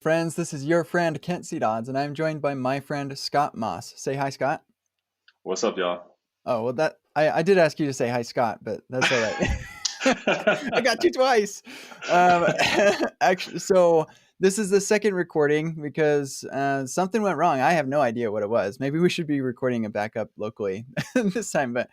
Friends, this is your friend Kent C. Dodds, and I'm joined by my friend Scott Moss. Say hi, Scott. What's up, y'all? Oh, well, I did ask you to say hi, Scott, but that's all right. I got you twice. Um, actually, so this is the second recording because something went wrong. I have no idea what it was. Maybe we should be recording a backup locally this time, but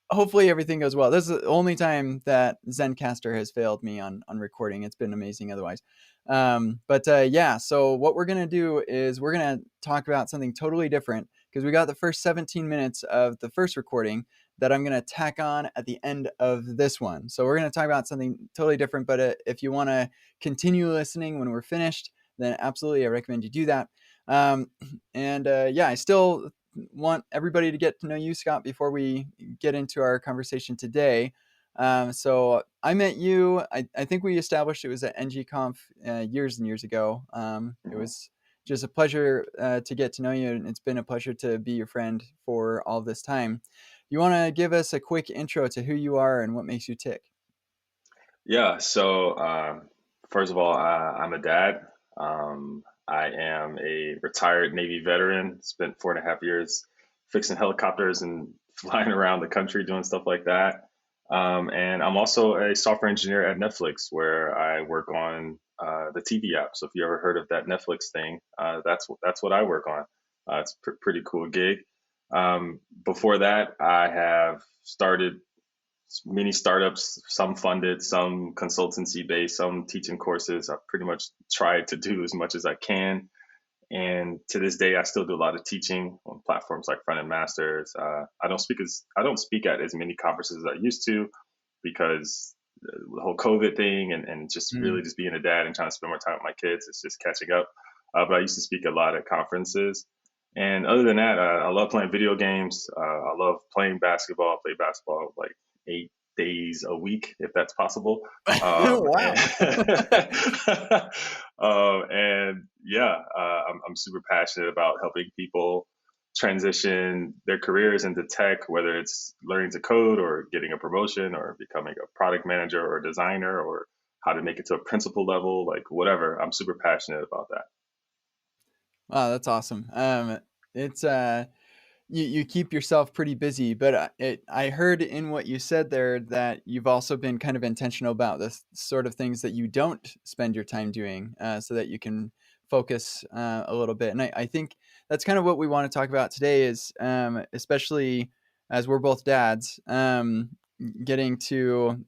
hopefully everything goes well. This is the only time that Zencaster has failed me on recording. It's been amazing otherwise. But yeah, so what we're going to do is we're going to talk about something totally different because we got the first 17 minutes of the first recording that I'm going to tack on at the end of this one. So we're going to talk about something totally different. But if you want to continue listening when we're finished, then absolutely I recommend you do that. Um, and yeah, I still want everybody to get to know you, Scott, before we get into our conversation today. So I met you. I think we established it was at NGConf years and years ago. It Mhm. was just a pleasure to get to know you, and it's been a pleasure to be your friend for all this time. You want to give us a quick intro to who you are and what makes you tick? Yeah, so first of all, I'm a dad. I am a retired Navy veteran, spent 4.5 years fixing helicopters and flying around the country doing stuff like that. And I'm also a software engineer at Netflix, where I work on the TV app. So if you ever heard of that Netflix thing, that's what I work on. It's a pretty cool gig. Before that, I have started many startups, some funded, some consultancy based, some teaching courses. I've pretty much tried to do as much as I can. And to this day, I still do a lot of teaching on platforms like Front End Masters. I don't speak at as many conferences as I used to because the whole COVID thing and just really Mm. just being a dad and trying to spend more time with my kids is just catching up. But I used to speak a lot at conferences. And other than that, I love playing video games. I love playing basketball. I play basketball like 8 days a week, if that's possible. Wow. And, and yeah, I'm super passionate about helping people transition their careers into tech, whether it's learning to code or getting a promotion or becoming a product manager or designer or how to make it to a principal level, like whatever. I'm super passionate about that. Wow, that's awesome. It's you keep yourself pretty busy, but I heard in what you said there that you've also been kind of intentional about the sort of things that you don't spend your time doing, so that you can focus a little bit. And I think that's kind of what we want to talk about today is, especially as we're both dads, getting to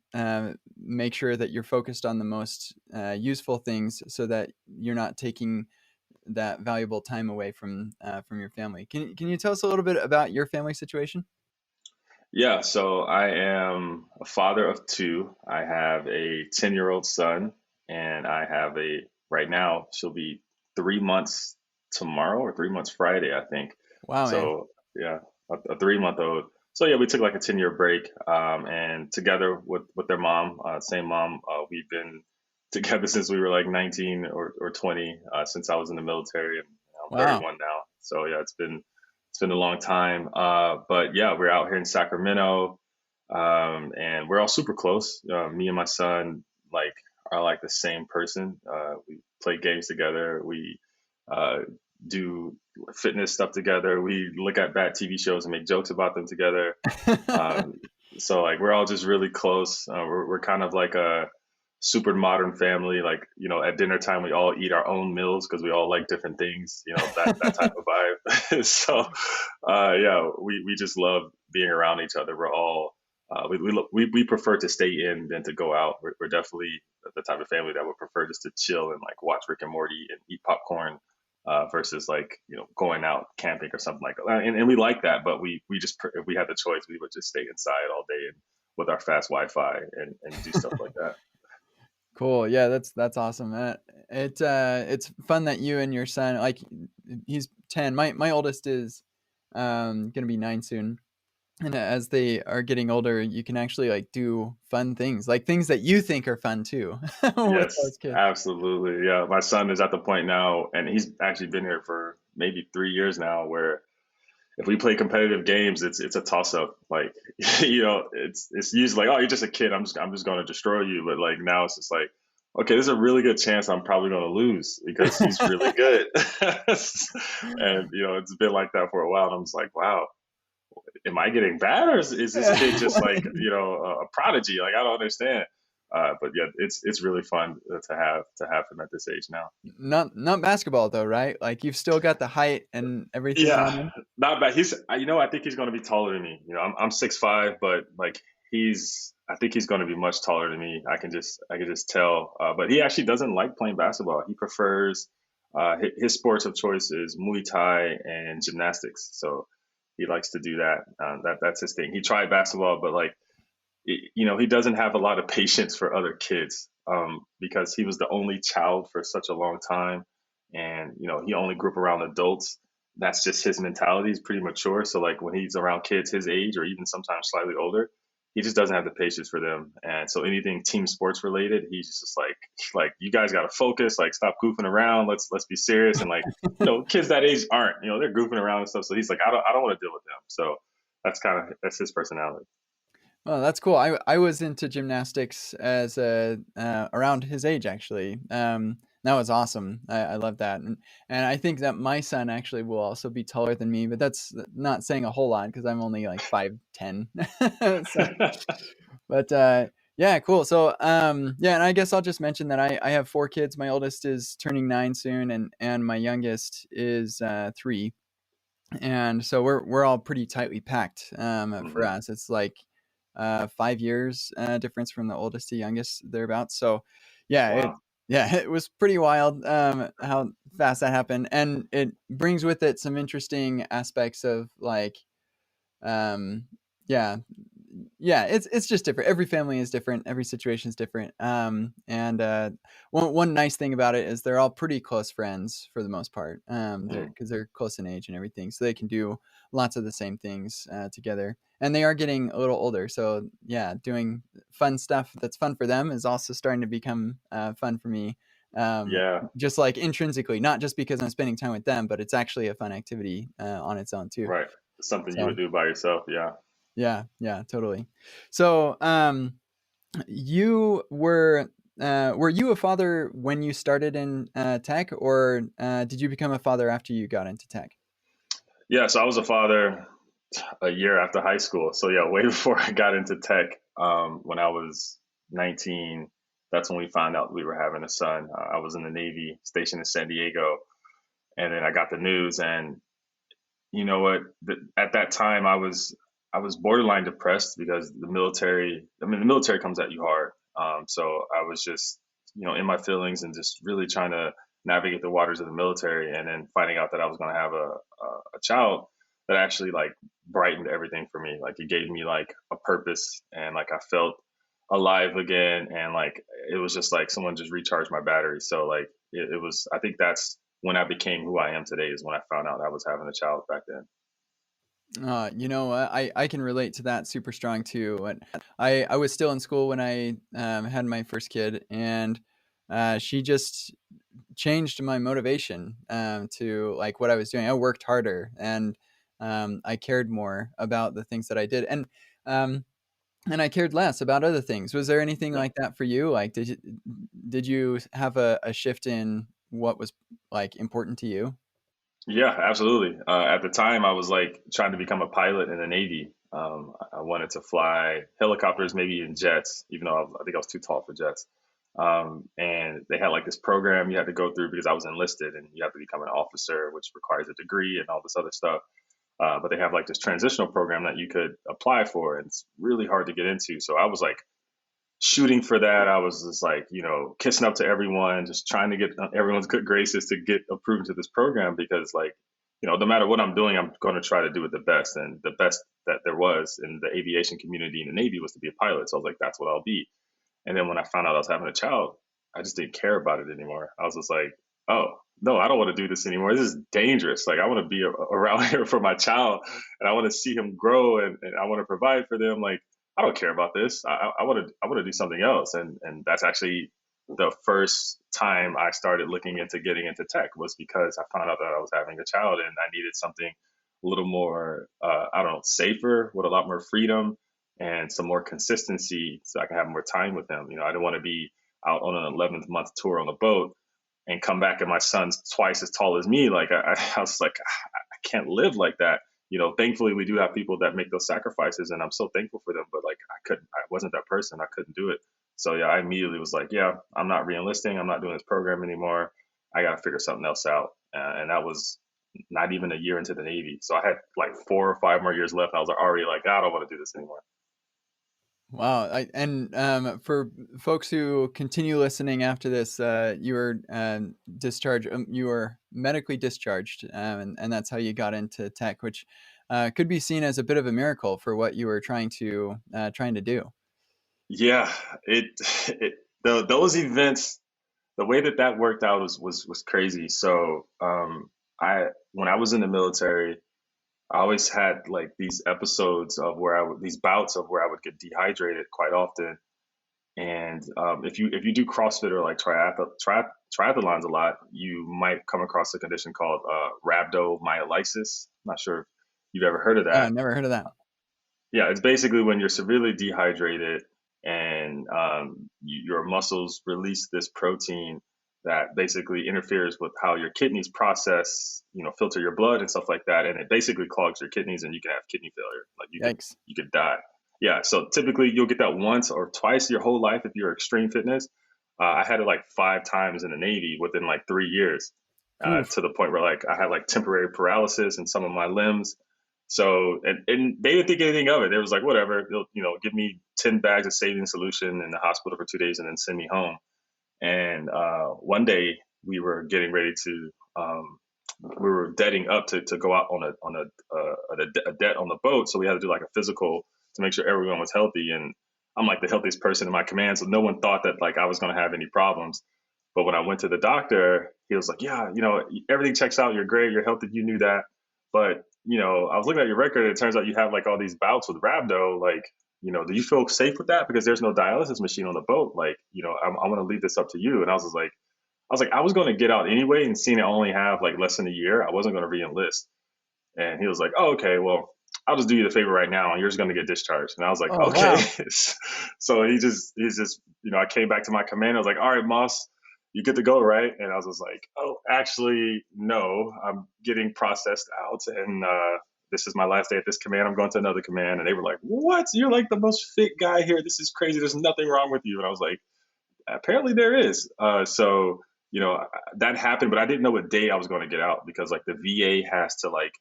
make sure that you're focused on the most useful things so that you're not taking that valuable time away from your family. Can you tell us a little bit about your family situation? Yeah, so I am a father of two. I have a 10-year-old son, and I have right now, she'll be 3 months tomorrow or 3 months Friday, I think. Wow, man. So, yeah, a 3 month old. So, yeah, we took like a 10-year break. And together with their mom, same mom, we've been together since we were like 19 or 20, since I was in the military, and I'm Wow. 31 now. So, yeah, it's been a long time. But yeah, we're out here in Sacramento, and we're all super close. Me and my son like are like the same person. We play games together. We uh, do fitness stuff together. We look at bad TV shows and make jokes about them together. Um, so like we're all just really close. We're kind of like a super modern family. Like at dinner time we all eat our own meals because we all like different things. That type of vibe. So yeah, we just love being around each other. We're all we prefer to stay in than to go out. We're definitely the type of family that would prefer just to chill and like watch Rick and Morty and eat popcorn, versus like going out camping or something like that. And we like that, but we just if we had the choice, we would just stay inside all day and with our fast Wi-Fi and do stuff like that. Cool. Yeah, that's awesome. It's fun that you and your son, like, he's 10. My oldest is gonna be 9 soon. And as they are getting older, you can actually like do fun things, like things that you think are fun too, with Yes, those kids. absolutely. Yeah, my son is at the point now, and he's actually been here for maybe 3 years now, where if we play competitive games, it's a toss up. Like, it's usually like, oh, you're just a kid. I'm just going to destroy you. But like now, it's just like, okay, there's a really good chance I'm probably going to lose because he's really good. And, it's been like that for a while. And I'm just like, wow, am I getting bad or is this kid just like, a prodigy? Like, I don't understand. But yeah, it's really fun to have him at this age now. Not basketball though, right? Like you've still got the height and everything on Yeah, him. not bad. I think he's going to be taller than me. I'm 6'5", but like I think he's going to be much taller than me. I can just tell. But he actually doesn't like playing basketball. He prefers, his sports of choice is Muay Thai and gymnastics. So he likes to do that. That's his thing. He tried basketball, but like, he doesn't have a lot of patience for other kids, because he was the only child for such a long time, and he only grew up around adults. That's just his mentality. He's pretty mature, so like when he's around kids his age or even sometimes slightly older, he just doesn't have the patience for them. And so anything team sports related, he's just like you guys got to focus. Like stop goofing around. Let's be serious. And like kids that age aren't. They're goofing around and stuff. So he's like I don't want to deal with them. So that's his personality. Oh, that's cool. I was into gymnastics as a around his age actually. That was awesome. I love that, and I think that my son actually will also be taller than me, but that's not saying a whole lot because I'm only like 5'10". So, but yeah, cool. So yeah, and I guess I'll just mention that I have 4 kids. My oldest is turning 9 soon, and my youngest is 3. And so we're all pretty tightly packed. For Hmm. us, it's like 5 years difference from the oldest to youngest thereabouts. So yeah, Wow. it was pretty wild how fast that happened, and it brings with it some interesting aspects of like um, yeah, yeah, it's just different. Every family is different. Every situation is different. And one nice thing about it is they're all pretty close friends for the most part. Mm. They're close in age and everything, so they can do lots of the same things together. And they are getting a little older, so yeah, doing fun stuff that's fun for them is also starting to become fun for me. Yeah. Just like intrinsically, not just because I'm spending time with them, but it's actually a fun activity on its own too. Right. Something you So would do by yourself. Yeah. yeah, yeah, totally. So, you were you a father when you started in tech, or did you become a father after you got into tech? Yeah. So I was a father a year after high school. So yeah, way before I got into tech. When I was 19, that's when we found out we were having a son. I was in the Navy, stationed in San Diego, and then I got the news. And you know what? At that time, I was borderline depressed because the military. I mean, the military comes at you hard. So I was just in my feelings and just really trying to navigate the waters of the military, and then finding out that I was going to have a child that actually like brightened everything for me. Like it gave me like a purpose, and like I felt alive again, and like it was just like someone just recharged my battery. So like it was. I think that's when I became who I am today, is when I found out I was having a child back then. I can relate to that super strong too. And I was still in school when I had my first kid, and she just changed my motivation to like what I was doing. I worked harder, and I cared more about the things that I did, um, and I cared less about other things. Was there anything Yeah. like that for you? Like, did you have a shift in what was like important to you? Yeah, absolutely. At the time, I was like trying to become a pilot in the Navy. I wanted to fly helicopters, maybe even jets, even though I think I was too tall for jets. And they had like this program you had to go through because I was enlisted, and you have to become an officer, which requires a degree and all this other stuff. But they have like this transitional program that you could apply for, and it's really hard to get into. So I was like shooting for that. I was just like, kissing up to everyone, just trying to get everyone's good graces to get approved to this program because, like, no matter what I'm doing, I'm going to try to do it the best. And the best that there was in the aviation community in the Navy was to be a pilot. So I was like, that's what I'll be. And then when I found out I was having a child, I just didn't care about it anymore. I was just like, oh, no, I don't want to do this anymore. This is dangerous. Like, I want to be around here for my child, and I want to see him grow, and I want to provide for them. Like, I don't care about this. I want to do something else. And that's actually the first time I started looking into getting into tech, was because I found out that I was having a child and I needed something a little more, I don't know, safer, with a lot more freedom and some more consistency, so I can have more time with him. I didn't want to be out on an 11th month tour on a boat and come back and my son's twice as tall as me. Like I was like, I can't live like that. Thankfully we do have people that make those sacrifices, and I'm so thankful for them. But like I wasn't that person. I couldn't do it. So yeah, I immediately was like, yeah, I'm not reenlisting. I'm not doing this program anymore. I got to figure something else out. And that was not even a year into the Navy. So I had like 4 or 5 more years left. I was already like, I don't want to do this anymore. Wow. And for folks who continue listening after this, you were discharged. You were medically discharged, and that's how you got into tech, which could be seen as a bit of a miracle for what you were trying to do. Yeah, those events, the way that worked out was crazy. So I when I was in the military, I always had like these episodes of these bouts of where I would get dehydrated quite often. And if you do CrossFit or like triathlons a lot, you might come across a condition called rhabdomyolysis. Not sure if you've ever heard of Oh, that. never heard of that. Yeah, it's basically when you're severely dehydrated and your muscles release this protein that basically interferes with how your kidneys process, filter your blood and stuff like that, and it basically clogs your kidneys, and you can have kidney failure. Like Yikes. you could die. Yeah, so typically you'll get that once or twice your whole life if you're extreme fitness. I had it like 5 times in the Navy within like 3 years, Oof. to the point where like I had like temporary paralysis in some of my limbs. So and they didn't think anything of it. They was like, whatever, they'll give me 10 bags of saline solution in the hospital for 2 days and then send me home. And one day we were getting ready to we were deading up to go out on a debt on the boat. So we had to do like a physical to make sure everyone was healthy. And I'm like the healthiest person in my command, so no one thought that like I was going to have any problems. But when I went to the doctor, he was like, yeah, everything checks out. You're great. You're healthy. You knew that. But, I was looking at your record, and it turns out you have like all these bouts with rhabdo. Like, do you feel safe with that? Because there's no dialysis machine on the boat. Like, I'm going to leave this up to you. And I was going to get out anyway, and seeing it only have like less than a year, I wasn't going to re-enlist. And he was like, oh, okay, well, I'll just do you the favor right now, and you're just going to get discharged. And I was like, Oh, okay. wow. So he's just, I came back to my command. I was like, all right, Moss, you get to go, right? And I was just like, oh, actually, no, I'm getting processed out, and this is my last day at this command. I'm going to another command. And they were like, what? You're like the most fit guy here. This is crazy. There's nothing wrong with you. And I was like, apparently there is. So that happened, but I didn't know what day I was going to get out, because like the VA has to like,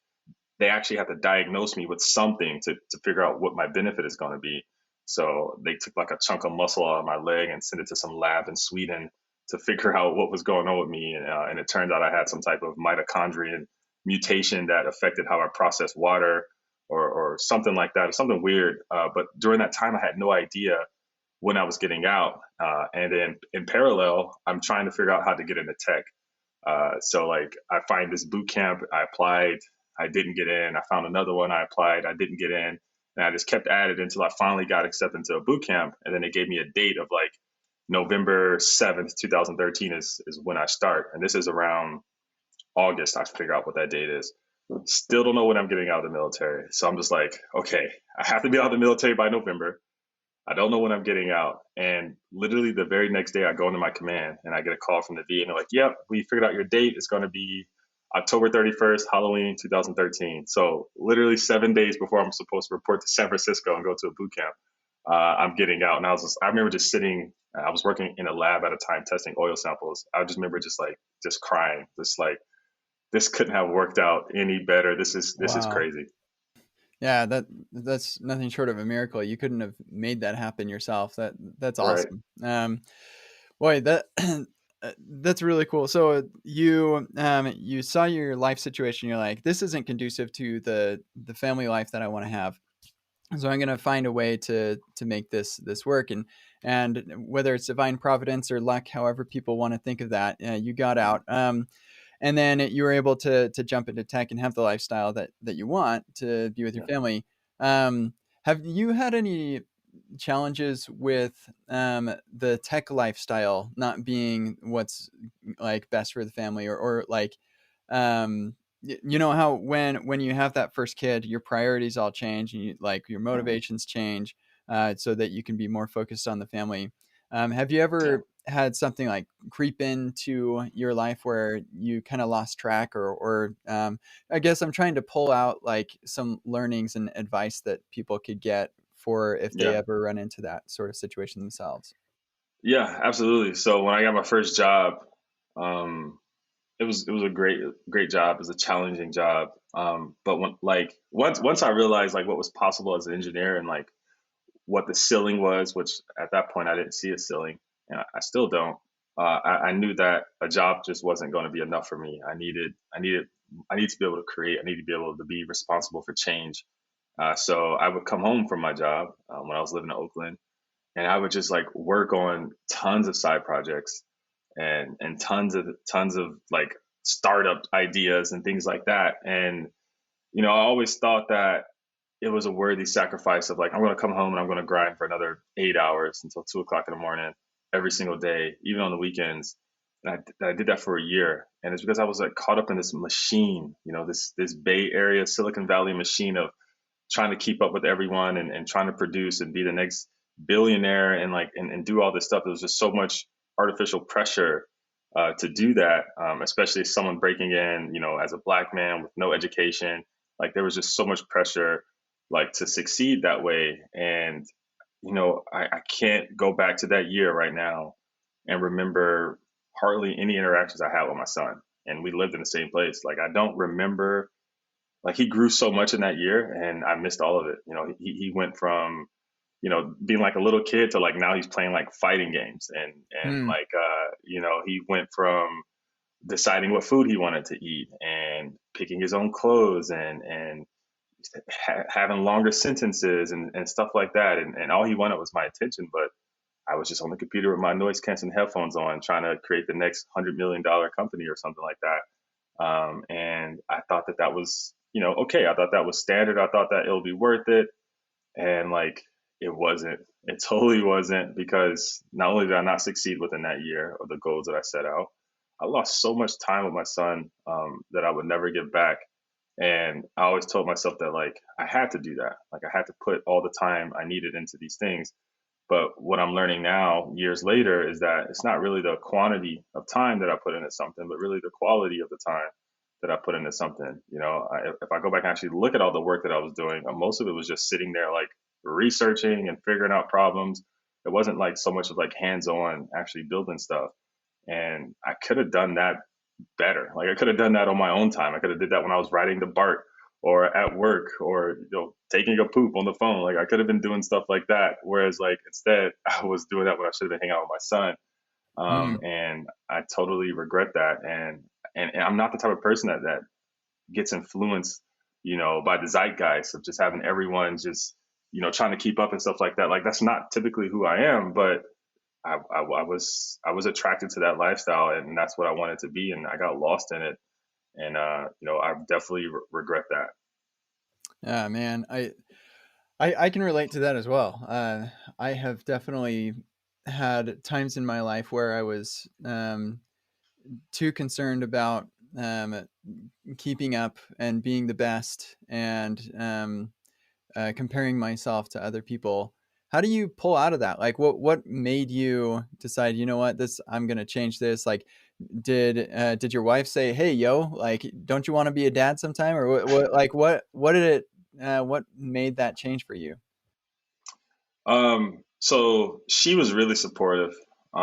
they actually have to diagnose me with something to figure out what my benefit is going to be. So they took like a chunk of muscle out of my leg and sent it to some lab in Sweden to figure out what was going on with me. And it turned out I had some type of mitochondrial mutation that affected how I process water, or something like that, or something weird. But during that time, I had no idea when I was getting out. And then in parallel, I'm trying to figure out how to get into tech. So like I find this boot camp, I applied, I didn't get in. I found another one, I applied, I didn't get in. And I just kept at it until I finally got accepted into a boot camp. And then they gave me a date of like November 7th, 2013 is when I start. And this is around August. I figure out what that date is. Still don't know when I'm getting out of the military. So I'm just like, okay, I have to be out of the military by November. I don't know when I'm getting out. And literally the very next day, I go into my command and I get a call from the VA, and they're like, yep, we figured out your date. It's going to be October 31st, Halloween 2013. So literally 7 days before I'm supposed to report to San Francisco and go to a boot camp, I'm getting out. And I remember just sitting, I was working in a lab at a time testing oil samples. I just remember just crying, just like, this couldn't have worked out any better. This is Wow. crazy. Yeah, that's nothing short of a miracle. You couldn't have made that happen yourself. That's Right. awesome. Boy, that's really cool. So you saw your life situation. You're like, this isn't conducive to the family life that I want to have. So I'm going to find a way to make this work. And whether it's divine providence or luck, however people want to think of that, you got out. And then you were able to jump into tech and have the lifestyle that you want to be with your Yeah. family. Have you had any challenges with the tech lifestyle not being what's like best for the family, or like you know how when you have that first kid, your priorities all change, and like your Mhm. motivations change, so that you can be more focused on the family. Have you Yeah. ever had something like creep into your life where you kind of lost track, or I guess I'm trying to pull out like some learnings and advice that people could get for if they Yeah. ever run into that sort of situation themselves. Yeah, absolutely. So when I got my first job, um, it was a great job. It was a challenging job. But when like once I realized like what was possible as an engineer and like what the ceiling was, which at that point I didn't see a ceiling, and I still don't. I knew that a job just wasn't going to be enough for me. I need to be able to create. I need to be able to be responsible for change. So I would come home from my job when I was living in Oakland, and I would just like work on tons of side projects and tons of like startup ideas and things like that. And I always thought that it was a worthy sacrifice of like I'm going to come home and I'm going to grind for another 8 hours until 2 o'clock in the morning every single day, even on the weekends. And I did that for a year, and it's because I was like caught up in this machine, this Bay Area, Silicon Valley machine of trying to keep up with everyone and trying to produce and be the next billionaire and like and do all this stuff. There was just so much artificial pressure to do that, especially as someone breaking in, as a black man with no education. Like there was just so much pressure, like to succeed that way. And I can't go back to that year right now and remember hardly any interactions I had with my son. And we lived in the same place. Like I don't remember like he grew so much in that year and I missed all of it. He went from, being like a little kid to like now he's playing like fighting games and Hmm. like he went from deciding what food he wanted to eat and picking his own clothes and having longer sentences and stuff like that. And all he wanted was my attention, but I was just on the computer with my noise canceling headphones on, trying to create the next $100 million company or something like that. And I thought that that was, okay. I thought that was standard. I thought that it'll be worth it. And like, it wasn't. It totally wasn't, because not only did I not succeed within that year of the goals that I set out, I lost so much time with my son that I would never get back. And I always told myself that like I had to do that. Like I had to put all the time I needed into these things. But what I'm learning now, years later, is that it's not really the quantity of time that I put into something, but really the quality of the time that I put into something. If I go back and actually look at all the work that I was doing, most of it was just sitting there, like researching and figuring out problems. It wasn't like so much of like hands on actually building stuff. And I could have done that better. Like I could have done that on my own time. I could have did that when I was riding the BART or at work or taking a poop on the phone. Like I could have been doing stuff like that. Whereas like instead I was doing that when I should have been hanging out with my son. Hmm. And I totally regret that. And I'm not the type of person that gets influenced, by the zeitgeist of just having everyone just, trying to keep up and stuff like that. Like that's not typically who I am, but I was attracted to that lifestyle, and that's what I wanted to be, and I got lost in it, and I definitely regret that. Yeah, man, I can relate to that as well. I have definitely had times in my life where I was too concerned about um, keeping up and being the best, and comparing myself to other people. How do you pull out of that? Like, what made you decide? You know what? This I'm gonna change this. Like, did your wife say, "Hey, yo, like, don't you want to be a dad sometime?" Or what did it? What made that change for you? So she was really supportive,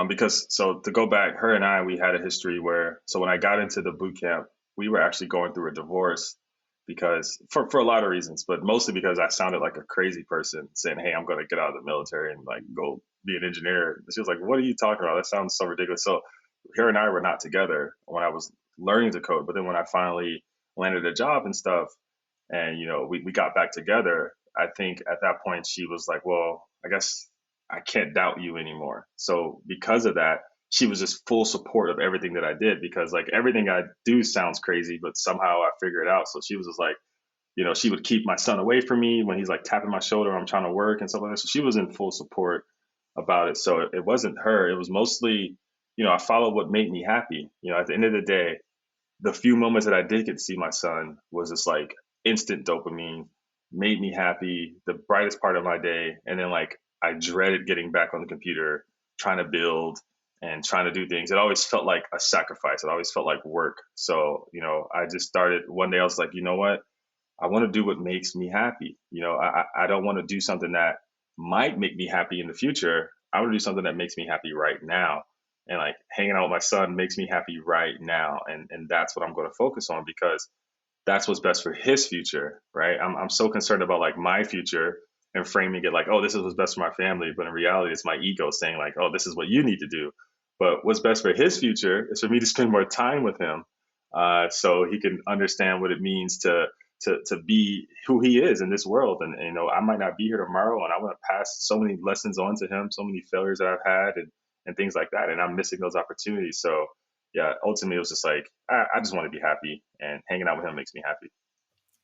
because so to go back, her and I we had a history where so when I got into the boot camp, we were actually going through a divorce because for a lot of reasons, but mostly because I sounded like a crazy person saying, "Hey, I'm going to get out of the military and like go be an engineer." And she was like, "What are you talking about? That sounds so ridiculous." So her and I were not together when I was learning to code, but then when I finally landed a job and stuff, and we got back together, I think at that point she was like, well, I guess I can't doubt you anymore. So because of that, she was just full support of everything that I did, because like everything I do sounds crazy, but somehow I figure it out. So she was just like, she would keep my son away from me when he's like tapping my shoulder, I'm trying to work and stuff like that. So she was in full support about it. So it wasn't her. It was mostly, I followed what made me happy. At the end of the day, the few moments that I did get to see my son was just like instant dopamine, made me happy, the brightest part of my day. And then like I dreaded getting back on the computer, trying to build and trying to do things, it always felt like a sacrifice. It always felt like work. So, I just started one day. I was like, you know what? I want to do what makes me happy. I don't want to do something that might make me happy in the future. I want to do something that makes me happy right now. And like hanging out with my son makes me happy right now. And that's what I'm going to focus on because that's what's best for his future, right? I'm so concerned about like my future and framing it like, oh, this is what's best for my family. But in reality, it's my ego saying like, oh, this is what you need to do. But what's best for his future is for me to spend more time with him, so he can understand what it means to be who he is in this world. And I might not be here tomorrow, and I want to pass so many lessons on to him, so many failures that I've had, and things like that. And I'm missing those opportunities. So yeah, ultimately it was just like I just want to be happy, and hanging out with him makes me happy.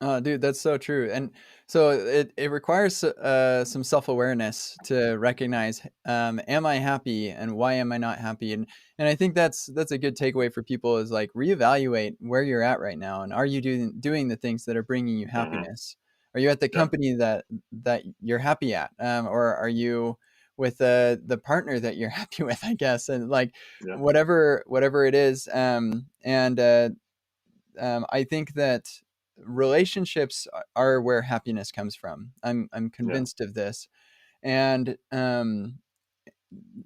Oh, dude, that's so true. And so it requires some self awareness to recognize, am I happy and why am I not happy? And I think that's a good takeaway for people is like reevaluate where you're at right now, and are you doing the things that are bringing you Hmm. happiness? Are you at the Yep. company that you're happy at, or are you with the partner that you're happy with? I guess, and like Yeah. whatever it is, and I think that relationships are where happiness comes from. I'm Yeah. convinced of this. And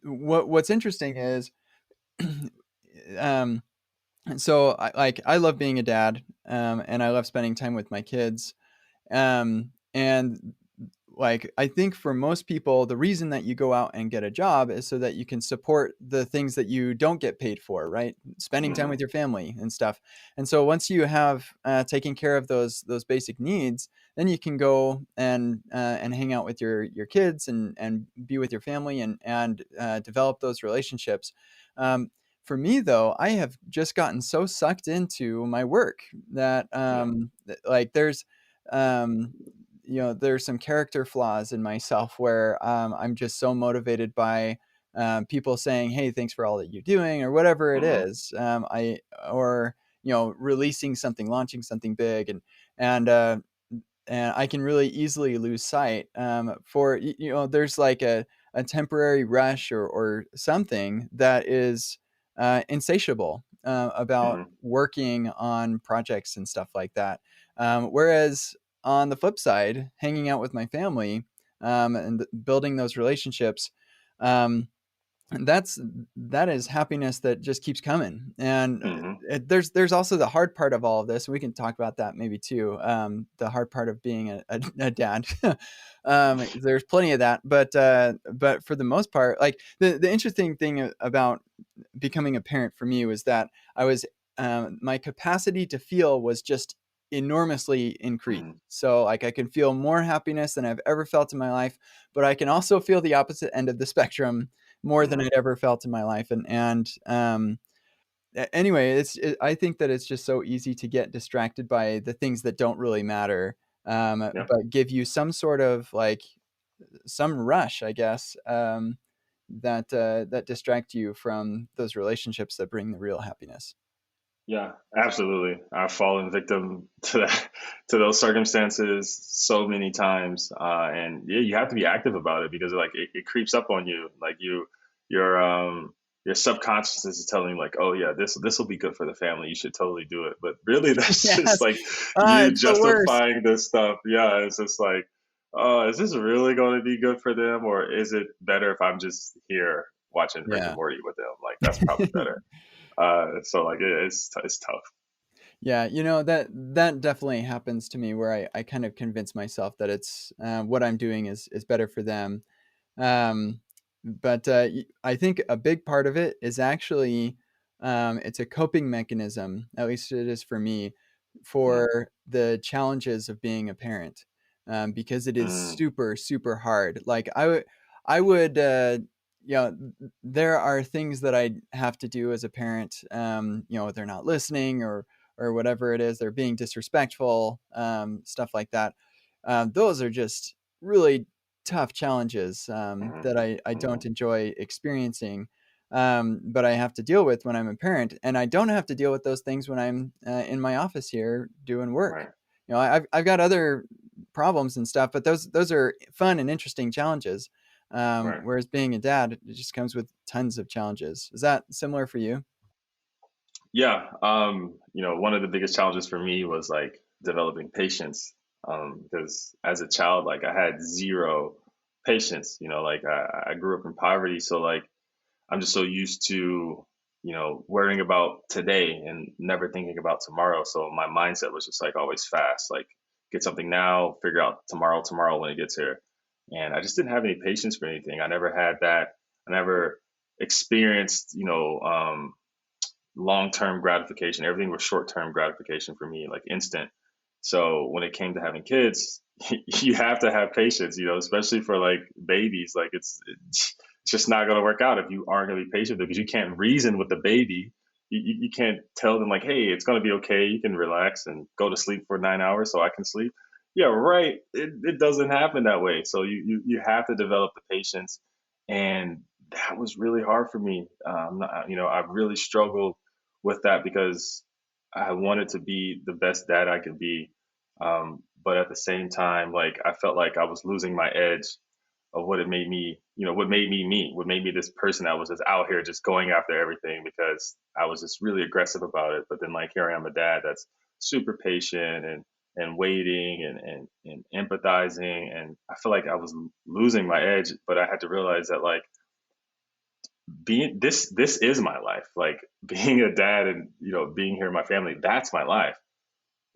what's interesting is, um, so I love being a dad, and I love spending time with my kids. And like I think for most people, the reason that you go out and get a job is so that you can support the things that you don't get paid for, right? Spending time Hmm. with your family and stuff. And so once you have taken care of those basic needs, then you can go and hang out with your kids and be with your family and develop those relationships. For me though, I have just gotten so sucked into my work that Yeah. like um, there's some character flaws in myself where I'm just so motivated by people saying, "Hey, thanks for all that you're doing," or whatever it Hmm. is. I or releasing something, launching something big, and uh, and I can really easily lose sight for there's like a temporary rush or something that is insatiable about Hmm. working on projects and stuff like that. Whereas on the flip side, hanging out with my family and building those relationships, um, that's that is happiness that just keeps coming. And Hmm. there's also the hard part of all of this. We can talk about that maybe too. The hard part of being a dad. There's plenty of that, but for the most part, like the interesting thing about becoming a parent for me was that I was my capacity to feel was just enormously increased. Hmm. So like I can feel more happiness than I've ever felt in my life, but I can also feel the opposite end of the spectrum more than Hmm. I'd ever felt in my life. Anyway, I think that it's just so easy to get distracted by the things that don't really matter, Yeah. but give you some sort of like some rush, I guess, that distract you from those relationships that bring the real happiness. Yeah, absolutely. I've fallen victim to that, to those circumstances so many times, and yeah, you have to be active about it because like it creeps up on you. Like your your subconscious is telling you like, oh yeah, this will be good for the family. You should totally do it. But really, that's just Yes, like you it's the worst. justifying this stuff. Yeah, it's just like, oh, is this really going to be good for them, or is it better if I'm just here watching Rick and Yeah. Morty with them? Like that's probably better. So like it's tough. Yeah, that definitely happens to me where I kind of convince myself that it's what I'm doing is better for them. Um, but I think a big part of it is actually it's a coping mechanism. At least it is for me, Mm, for the challenges of being a parent, because it is mm, super super hard. Like I would there are things that I have to do as a parent. They're not listening or whatever it is. They're being disrespectful, stuff like that. Those are just really tough challenges mm, that I don't mm, enjoy experiencing, but I have to deal with when I'm a parent. And I don't have to deal with those things when I'm in my office here doing work. right. I've got other problems and stuff, but those are fun and interesting challenges. Right. Whereas being a dad, it just comes with tons of challenges. Is that similar for you? Yeah. One of the biggest challenges for me was like developing patience. Because as a child, like I had zero patience. Like I grew up in poverty, so like I'm just so used to, worrying about today and never thinking about tomorrow. So my mindset was just like always fast, like get something now, figure out tomorrow when it gets here. And I just didn't have any patience for anything. I never had that. I never experienced, long-term gratification. Everything was short-term gratification for me, like instant. So when it came to having kids, you have to have patience, especially for like babies. Like it's just not going to work out if you aren't going to be patient because you can't reason with the baby. You can't tell them like, hey, it's going to be okay. You can relax and go to sleep for 9 hours so I can sleep. Yeah, right. It doesn't happen that way. So you have to develop the patience, and that was really hard for me. I've really struggled with that because I wanted to be the best dad I could be. But at the same time, like I felt like I was losing my edge of what it made me, what made me me, what made me this person that was just out here just going after everything because I was just really aggressive about it. But then like here I am a dad that's super patient and waiting and empathizing. And I feel like I was losing my edge, but I had to realize that like being this is my life. Like being a dad and being here in my family, that's my life.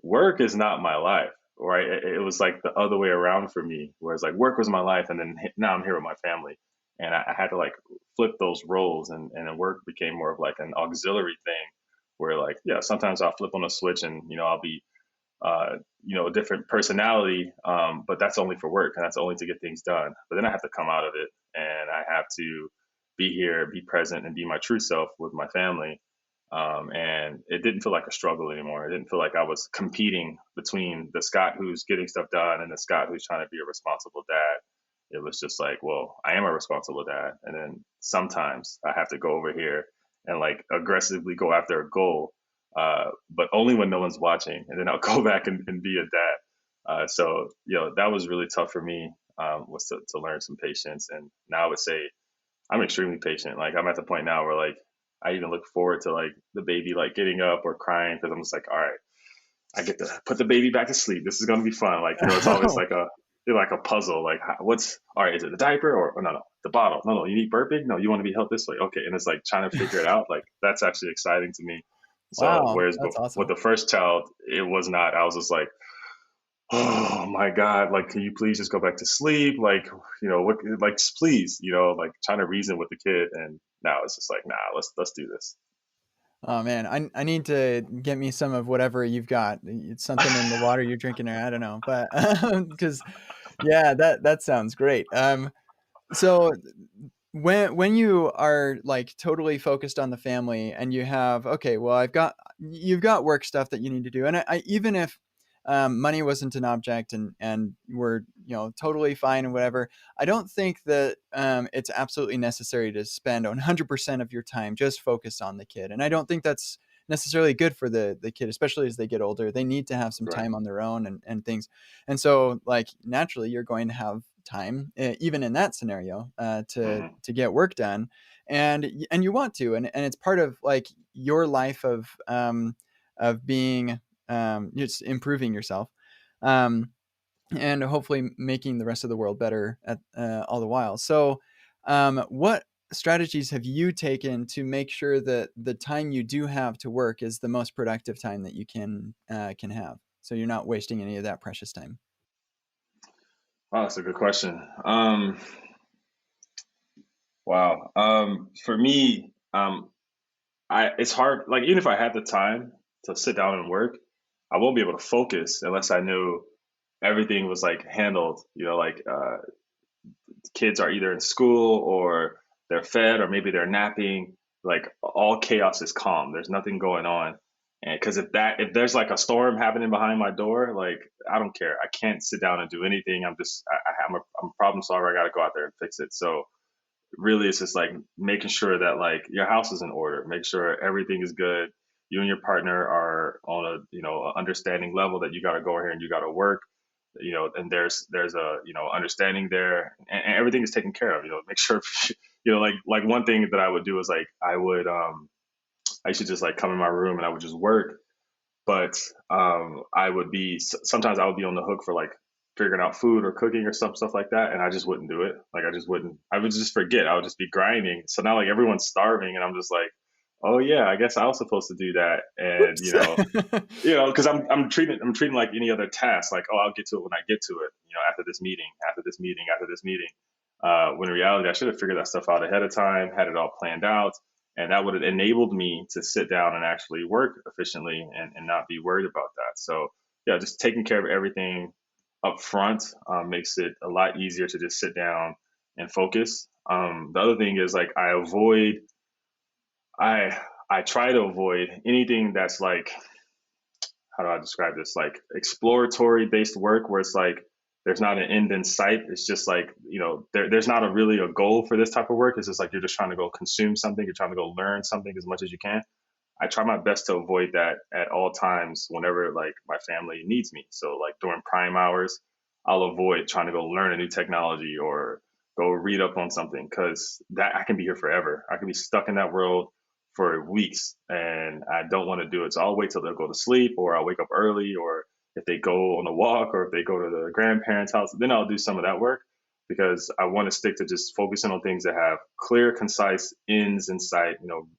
Work is not my life, right? It was like the other way around for me, whereas like work was my life, and then now I'm here with my family, and I had to like flip those roles, and then work became more of like an auxiliary thing, where like yeah, sometimes I'll flip on a switch, and I'll be a different personality, but that's only for work, and that's only to get things done. But then I have to come out of it, and I have to be here, be present, and be my true self with my family. And it didn't feel like a struggle anymore. It didn't feel like I was competing between the Scott who's getting stuff done and the Scott who's trying to be a responsible dad. It was just like, well, I am a responsible dad. And then sometimes I have to go over here and like aggressively go after a goal, but only when no one's watching. And then I'll go back and be a dad. So, that was really tough for me, was to learn some patience. And now I would say I'm extremely patient. Like I'm at the point now where like I even look forward to like the baby like getting up or crying because I'm just like, all right, I get to put the baby back to sleep. This is gonna be fun. Like it's always like a puzzle. Like what's all right? Is it the diaper or no, the bottle? No, you need burping. No, you want to be held this way. Okay, and it's like trying to figure it out. Like that's actually exciting to me. So Wow, whereas that's with awesome. the first child, it was not. I was just like, oh my God, like, can you please just go back to sleep? Like, what, like, just please, like trying to reason with the kid. And now it's just like, nah, let's do this. Oh man, I need to get me some of whatever you've got. It's something in the water you're drinking, or I don't know, but because yeah, that sounds great. So when you are like totally focused on the family and you have okay, well, you've got work stuff that you need to do, and I even if money wasn't an object and we're totally fine and whatever, I don't think that it's absolutely necessary to spend 100% of your time just focused on the kid, and I don't think that's necessarily good for the kid, especially as they get older. They need to have some Right. time on their own and things, and so like naturally you're going to have time even in that scenario Hmm. to get work done, and you want to, and it's part of like your life of being just improving yourself, um, and hopefully making the rest of the world better at all the while. So, what strategies have you taken to make sure that the time you do have to work is the most productive time that you can have? So you're not wasting any of that precious time. Oh, that's a good question. Wow. For me, it's hard. Like even if I had the time to sit down and work, I won't be able to focus unless I knew everything was like handled. Like kids are either in school or they're fed or maybe they're napping. Like all chaos is calm. There's nothing going on. And because if there's like a storm happening behind my door, like I don't care. I can't sit down and do anything. I'm a problem solver. I got to go out there and fix it. So really, it's just like making sure that like your house is in order. Make sure everything is good. You and your partner are on a understanding level that you got to go here and you got to work, and there's a, understanding there, and everything is taken care of. Make sure, like one thing that I would do is like I used to just like come in my room and I would just work, but I would be sometimes I would be on the hook for like figuring out food or cooking or some stuff like that, and I just wouldn't do it. Like I just wouldn't. I would just forget. I would just be grinding. So now like everyone's starving, and I'm just like, oh yeah, I guess I was supposed to do that, and Whoops. because I'm treating like any other task. Like, oh, I'll get to it when I get to it. After this meeting, after this meeting, after this meeting. When in reality, I should have figured that stuff out ahead of time, had it all planned out, and that would have enabled me to sit down and actually work efficiently and not be worried about that. So yeah, just taking care of everything up front makes it a lot easier to just sit down and focus. The other thing is like I I try to avoid anything that's like, how do I describe this? Like exploratory based work where it's like there's not an end in sight. It's just like, there's not really a goal for this type of work. It's just like you're just trying to go consume something, you're trying to go learn something as much as you can. I try my best to avoid that at all times whenever like my family needs me. So like during prime hours, I'll avoid trying to go learn a new technology or go read up on something, because that I can be here forever. I can be stuck in that world for weeks and I don't want to do it. So I'll wait till they'll go to sleep, or I'll wake up early, or if they go on a walk, or if they go to the grandparents' house, then I'll do some of that work, because I want to stick to just focusing on things that have clear, concise ends in sight,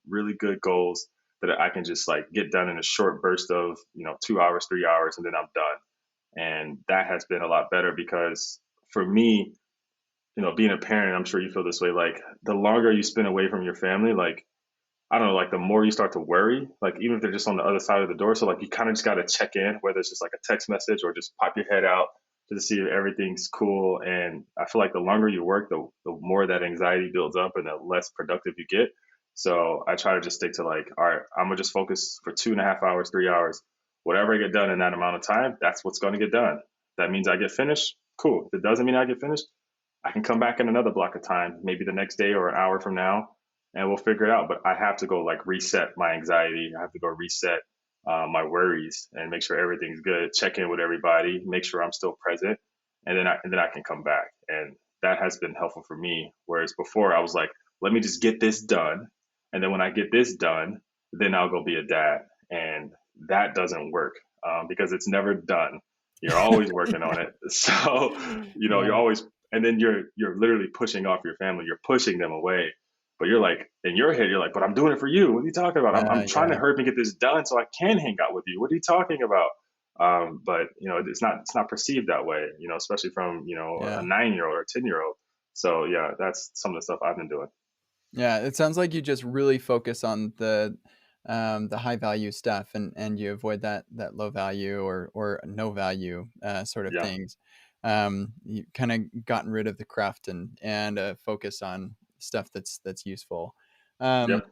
really good goals that I can just like get done in a short burst of, 2 hours, 3 hours, and then I'm done. And that has been a lot better because for me, being a parent, I'm sure you feel this way. Like the longer you spend away from your family, like I don't know, like the more you start to worry, like even if they're just on the other side of the door. So like you kind of just got to check in, whether it's just like a text message or just pop your head out to see if everything's cool. And I feel like the longer you work, the more that anxiety builds up and the less productive you get. So I try to just stick to like, all right, I'm gonna just focus for 2.5 hours, 3 hours, whatever I get done in that amount of time, that's what's going to get done. That means I get finished. Cool. If it doesn't mean I get finished, I can come back in another block of time, maybe the next day or an hour from now, and we'll figure it out. But I have to go like reset my anxiety. I have to go reset my worries and make sure everything's good. Check in with everybody, make sure I'm still present, and then I can come back. And that has been helpful for me. Whereas before I was like, let me just get this done, and then when I get this done, then I'll go be a dad, and that doesn't work because it's never done. You're always working on it. So you're Yeah. always, and then you're literally pushing off your family. You're pushing them away, but you're like in your head, you're like, but I'm doing it for you. What are you talking about? I'm trying to Yeah. hurry and get this done so I can hang out with you. What are you talking about? But it's not perceived that way. Especially from a Yeah. 9-year old or a 10-year old. So yeah, that's some of the stuff I've been doing. Yeah, it sounds like you just really focus on the high value stuff, and you avoid that low value or no value sort of Yeah. things. You kind of gotten rid of the craft and focus on stuff that's useful. Um, Yep.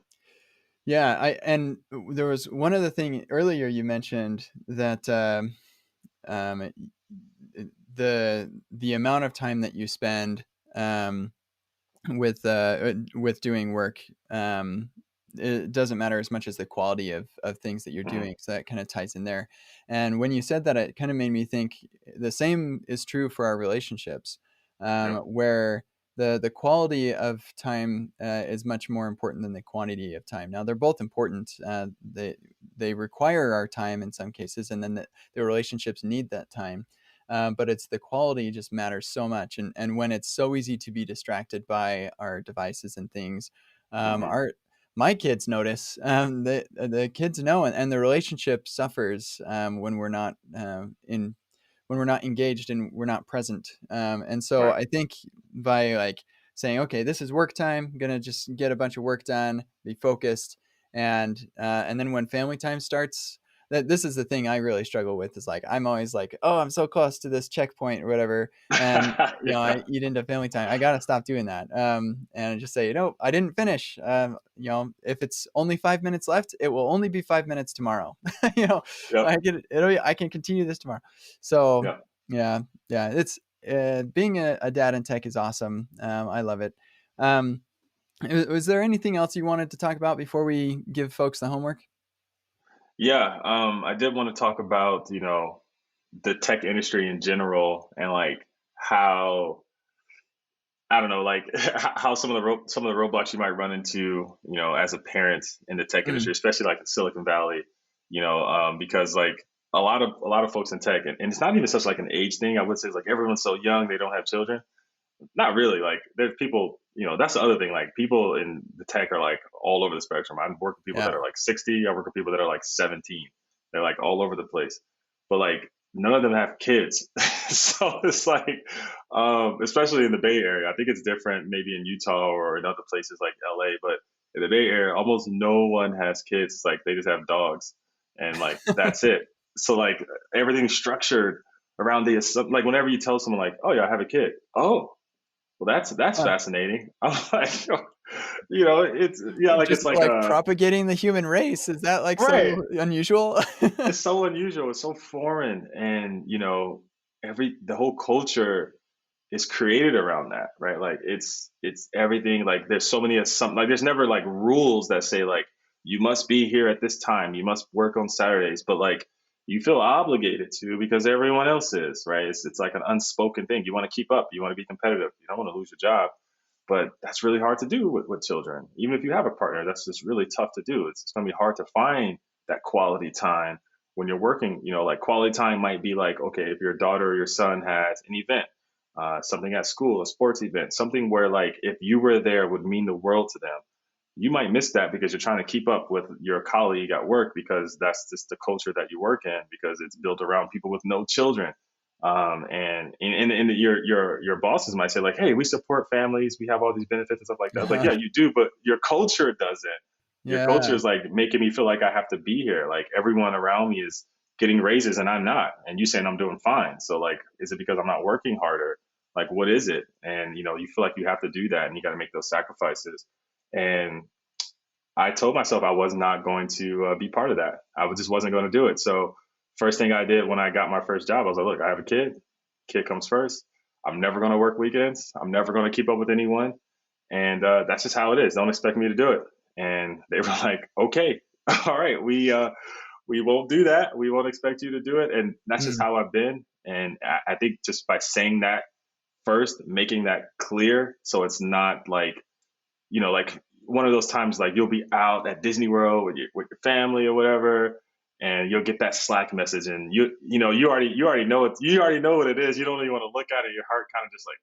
yeah, I and there was one other thing earlier you mentioned that um, the amount of time that you spend um, with doing work, it doesn't matter as much as the quality of things that you're Hmm. doing, so that kind of ties in there. And when you said that, it kind of made me think the same is true for our relationships, Yep. where the quality of time is much more important than the quantity of time. Now they're both important. They require our time in some cases, and then the relationships need that time, but it's the quality just matters so much. And when it's so easy to be distracted by our devices and things, Hmm. our my kids notice, the kids know, and the relationship suffers when we're not in when we're not engaged and we're not present. And so Right. I think by like saying, okay, this is work time, I'm gonna just get a bunch of work done, be focused, and then when family time starts, that this is the thing I really struggle with is like I'm always like, oh, I'm so close to this checkpoint or whatever, and I Yeah. eat into family time. I gotta stop doing that, and just say, I didn't finish. If it's only 5 minutes left, it will only be 5 minutes tomorrow. you know, Yep. I can continue this tomorrow. So Yep. yeah, yeah, it's being a dad in tech is awesome. I love it. Um, was there anything else you wanted to talk about before we give folks the homework? Yeah. I did want to talk about, the tech industry in general, and like how, I don't know, like how some of the roadblocks you might run into, you know, as a parent in the tech Mm, industry, especially like in Silicon Valley, you know, because like a lot of folks in tech, and it's not even such like an age thing. I would say it's like everyone's so young they don't have children. Not really. Like there's people, you know, that's the other thing. Like people in the tech are like all over the spectrum. I work with people that yeah. are like 60. I work with people that are like 17. They're like all over the place. But like none of them have kids. So it's like, especially in the Bay Area, I think it's different maybe in Utah or in other places like LA, but in the Bay Area, almost no one has kids. It's like they just have dogs and like that's it. So like everything's structured around the, like whenever you tell someone like, oh yeah, I have a kid. Oh, well, that's Huh. fascinating. I'm like, you know, it's yeah, like it's Just like like propagating the human race. Is that like right. so unusual? It's so unusual. It's so foreign, and you know, the whole culture is created around that, right? Like it's everything. Like there's so many some like there's never like rules that say like you must be here at this time, you must work on Saturdays, but like you feel obligated to because everyone else is, right? It's like an unspoken thing. You want to keep up, you want to be competitive, you don't want to lose your job. But that's really hard to do with children. Even if you have a partner, that's just really tough to do. It's going to be hard to find that quality time when you're working. You know, like quality time might be like, okay, if your daughter or your son has an event, something at school, a sports event, something where like if you were there would mean the world to them. You might miss that because you're trying to keep up with your colleague at work because that's just the culture that you work in because it's built around people with no children. And your bosses might say like, "Hey, we support families. We have all these benefits and stuff like that." It's like, yeah, you do, but your culture doesn't. Your culture Yeah. is like making me feel like I have to be here. Like everyone around me is getting raises and I'm not, and you saying I'm doing fine. So like, is it because I'm not working harder? Like, what is it? And you know, you feel like you have to do that, and you got to make those sacrifices. And I told myself I was not going to be part of that. Just wasn't going to do it. So first thing I did when I got my first job, I was like, look, I have a kid. Kid comes first. I'm never going to work weekends. I'm never going to keep up with anyone. And that's just how it is. Don't expect me to do it. And they were like, okay, all right, we won't do that. We won't expect you to do it. And that's just Mm, how I've been. And I think just by saying that first, making that clear, so it's not like, you know, like one of those times like you'll be out at Disney World with your family or whatever, and you'll get that Slack message, and you know you already know what it is. You don't even want to look at it. Your heart kind of just like,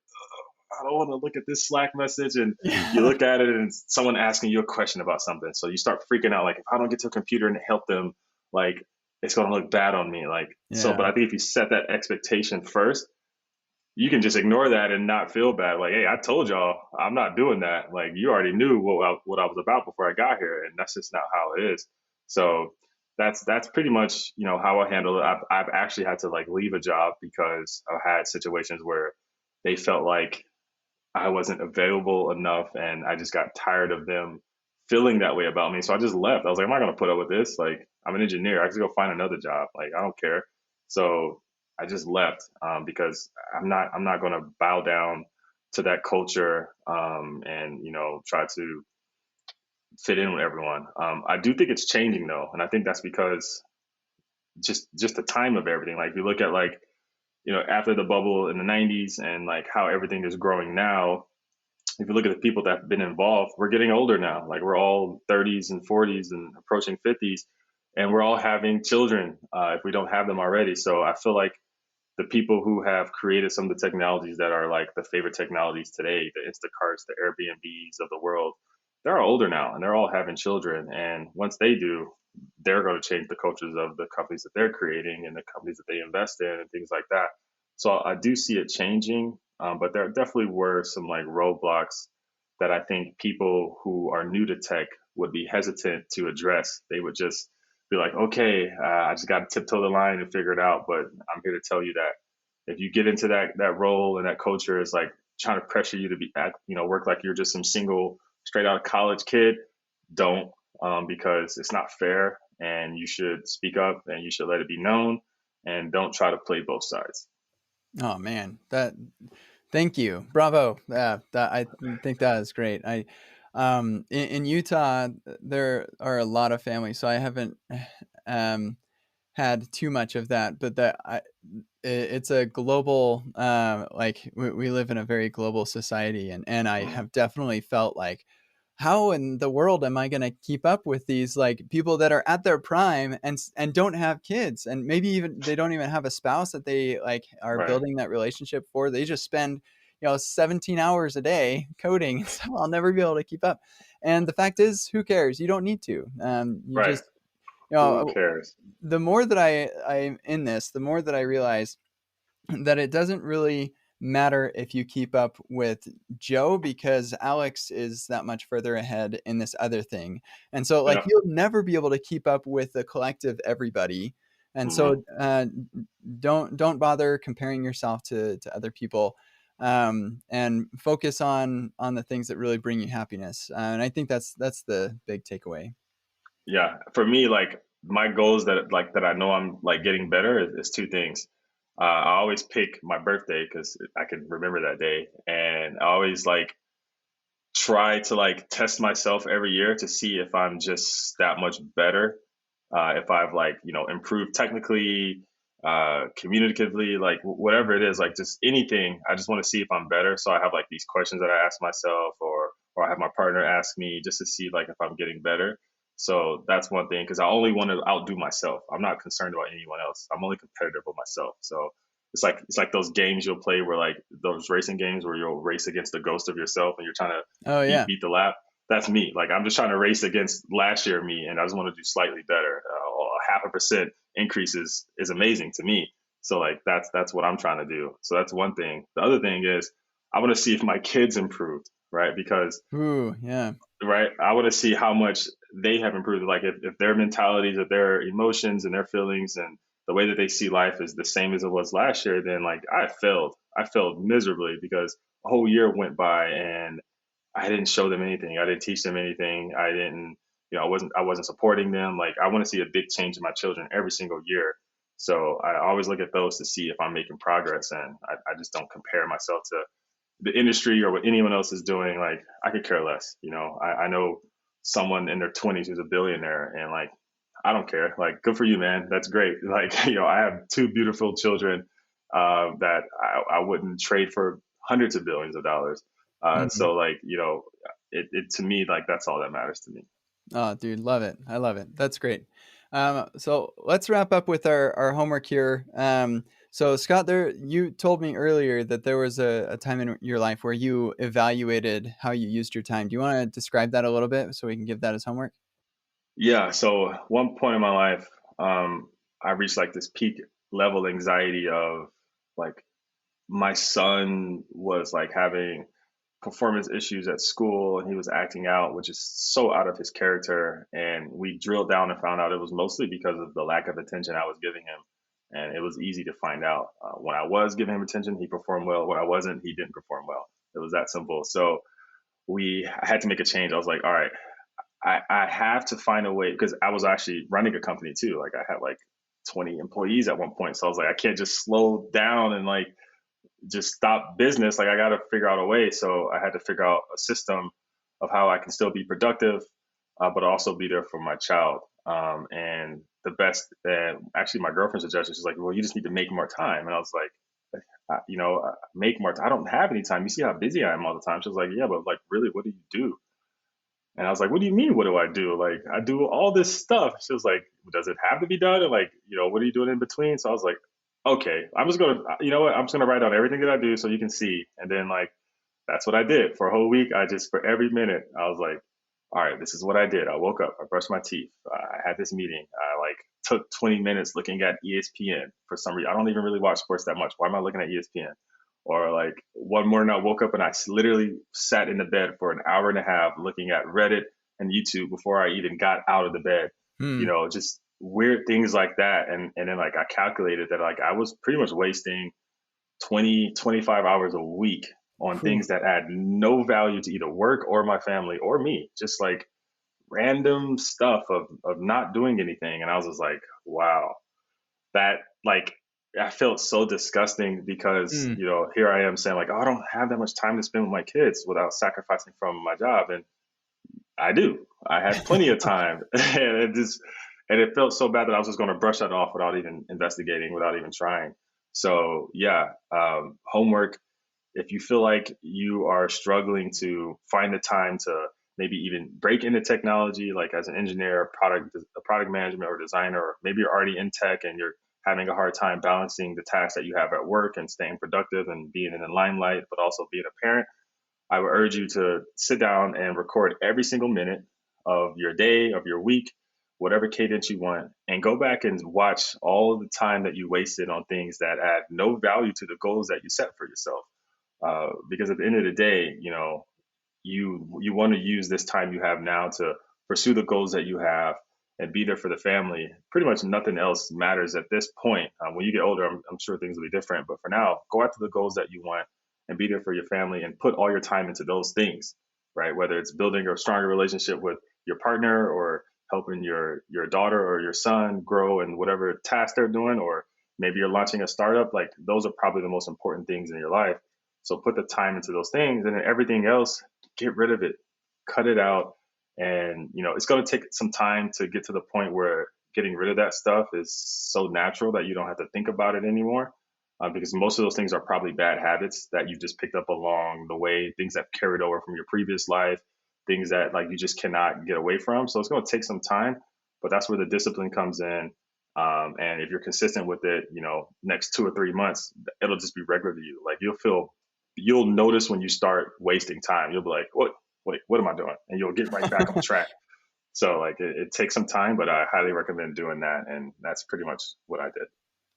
I don't want to look at this Slack message, and you yeah. look at it, and it's someone asking you a question about something, so you start freaking out. Like if I don't get to a computer and help them, like it's gonna look bad on me. Like so, but Yeah. I think if you set that expectation first, you can just ignore that and not feel bad. Like, hey, I told y'all I'm not doing that. Like, you already knew what I was about before I got here, and that's just not how it is. So that's pretty much you know how I handle it. I've actually had to like leave a job because I've had situations where they felt like I wasn't available enough, and I just got tired of them feeling that way about me. So I just left. I was like, I'm not gonna put up with this. Like, I'm an engineer. I just go find another job. Like, I don't care. So I just left because I'm not gonna bow down to that culture and you know try to fit in with everyone. I do think it's changing though, and I think that's because just the time of everything. Like, if you look at like you know after the bubble in the 90s and like how everything is growing now, if you look at the people that have been involved, we're getting older now. Like we're all 30s and 40s and approaching 50s, and we're all having children if we don't have them already. So I feel like the people who have created some of the technologies that are like the favorite technologies today, the Instacarts, the Airbnbs of the world, they're all older now and they're all having children. And once they do, they're going to change the cultures of the companies that they're creating and the companies that they invest in and things like that. So I do see it changing, but there definitely were some like roadblocks that I think people who are new to tech would be hesitant to address. They would just be like, okay, I just got to tiptoe the line and figure it out. But I'm here to tell you that if you get into that role and that culture is like trying to pressure you to be, you know, work like you're just some single straight out of college kid, don't, because it's not fair. And you should speak up and you should let it be known and don't try to play both sides. Oh man, that thank you, bravo. That I think that is great. In Utah there are a lot of families, so I haven't um had too much of that, but it's a global, like we live in a very global society, and I Mhm. have definitely felt like, how in the world am I going to keep up with these like people that are at their prime and don't have kids, and maybe even they don't even have a spouse that they like are Right. building that relationship for. They just spend 17 hours a day coding, so I'll never be able to keep up. And the fact is, who cares? You don't need to. You Right. just Who cares? the more that I'm in this, the more that I realize that it doesn't really matter if you keep up with Joe, because Alex is that much further ahead in this other thing. And so like Yeah. you'll never be able to keep up with the collective everybody. And Hmm. so don't bother comparing yourself to other people, and focus on the things that really bring you happiness. And I think that's the big takeaway. Yeah. For me, like my goals that I know I'm like getting better is two things. I always pick my birthday because I can remember that day, and I always like try to like test myself every year to see if I'm just that much better. If I've like, improved technically, communicatively, like whatever it is, like just anything. I just want to see if I'm better. So I have like these questions that I ask myself, or I have my partner ask me just to see like if I'm getting better. So that's one thing because I only want to outdo myself. I'm not concerned about anyone else. I'm only competitive with myself. So it's like those games you'll play where like those racing games where you'll race against the ghost of yourself and you're trying to Oh beat yeah. beat the lap. That's me. Like I'm just trying to race against last year me, and I just want to do slightly better. A 0.5% increase is amazing to me. So like that's what I'm trying to do. So that's one thing. The other thing is I want to see if my kids improved, right? Because Ooh, yeah. right, I want to see how much they have improved. Like if their mentalities, if their emotions and their feelings and the way that they see life is the same as it was last year, then like I failed miserably because a whole year went by and I didn't show them anything. I didn't teach them anything. I didn't, I wasn't supporting them. Like I want to see a big change in my children every single year. So I always look at those to see if I'm making progress, and I just don't compare myself to the industry or what anyone else is doing. Like I could care less. I know someone in their 20s who's a billionaire, and like I don't care. Like good for you, man. That's great. Like I have two beautiful children that I wouldn't trade for hundreds of billions of dollars. Mhm. So like it to me like that's all that matters to me. Oh, dude, love it. I love it. That's great. So let's wrap up with our homework here. So Scott, there you told me earlier that there was a time in your life where you evaluated how you used your time. Do you want to describe that a little bit so we can give that as homework? Yeah. So one point in my life, I reached like this peak level anxiety of like my son was like having performance issues at school and he was acting out, which is so out of his character. And we drilled down and found out it was mostly because of the lack of attention I was giving him. And it was easy to find out. When I was giving him attention, he performed well. When I wasn't, he didn't perform well. It was that simple. So I had to make a change. I was like, all right, I have to find a way because I was actually running a company too. Like I had like 20 employees at one point. So I was like, I can't just slow down and like just stop business. Like I got to figure out a way. So I had to figure out a system of how I can still be productive, but also be there for my child. And the best, actually, my girlfriend suggested, she's like, well, you just need to make more time. And I was like, make more time. I don't have any time. You see how busy I am all the time. She was like, yeah, but like, really, what do you do? And I was like, what do you mean? What do I do? Like, I do all this stuff. She was like, does it have to be done? And like, what are you doing in between? So I was like, okay, I'm just going to, you know what? I'm just going to write down everything that I do so you can see. And then like, that's what I did for a whole week. For every minute, I was like, all right, this is what I did. I woke up, I brushed my teeth, I had this meeting. I like took 20 minutes looking at ESPN for some reason. I don't even really watch sports that much. Why am I looking at ESPN? Or like one morning I woke up and I literally sat in the bed for an hour and a half looking at Reddit and YouTube before I even got out of the bed. Hmm. Just weird things like that. And then like I calculated that like I was pretty much wasting 20 to 25 hours a week on Whew. things that add no value to either work or my family or me. Just like random stuff of not doing anything. And I was just like, wow, that like I felt so disgusting because Hmm. here I am saying like, oh, I don't have that much time to spend with my kids without sacrificing from my job, and I do. I had plenty of time, and And it felt so bad that I was just going to brush that off without even investigating, without even trying. So yeah, homework. If you feel like you are struggling to find the time to maybe even break into technology, like as an engineer, a product management or designer, or maybe you're already in tech and you're having a hard time balancing the tasks that you have at work and staying productive and being in the limelight, but also being a parent, I would urge you to sit down and record every single minute of your day, of your week, whatever cadence you want, and go back and watch all of the time that you wasted on things that add no value to the goals that you set for yourself. Because at the end of the day, you want to use this time you have now to pursue the goals that you have and be there for the family. Pretty much nothing else matters at this point. When you get older, I'm sure things will be different. But for now, go after the goals that you want and be there for your family and put all your time into those things, right? Whether it's building a stronger relationship with your partner or helping your daughter or your son grow in whatever task they're doing, or maybe you're launching a startup. Like those are probably the most important things in your life. So put the time into those things, and then everything else, get rid of it, cut it out. And, it's going to take some time to get to the point where getting rid of that stuff is so natural that you don't have to think about it anymore. Because most of those things are probably bad habits that you've just picked up along the way, things that carried over from your previous life, things that like you just cannot get away from. So it's going to take some time, but that's where the discipline comes in. And if you're consistent with it, next 2 or 3 months, it'll just be regular to you. Like you'll notice when you start wasting time. You'll be like, what am I doing? And you'll get right back on track. So like it takes some time, but I highly recommend doing that. And that's pretty much what I did.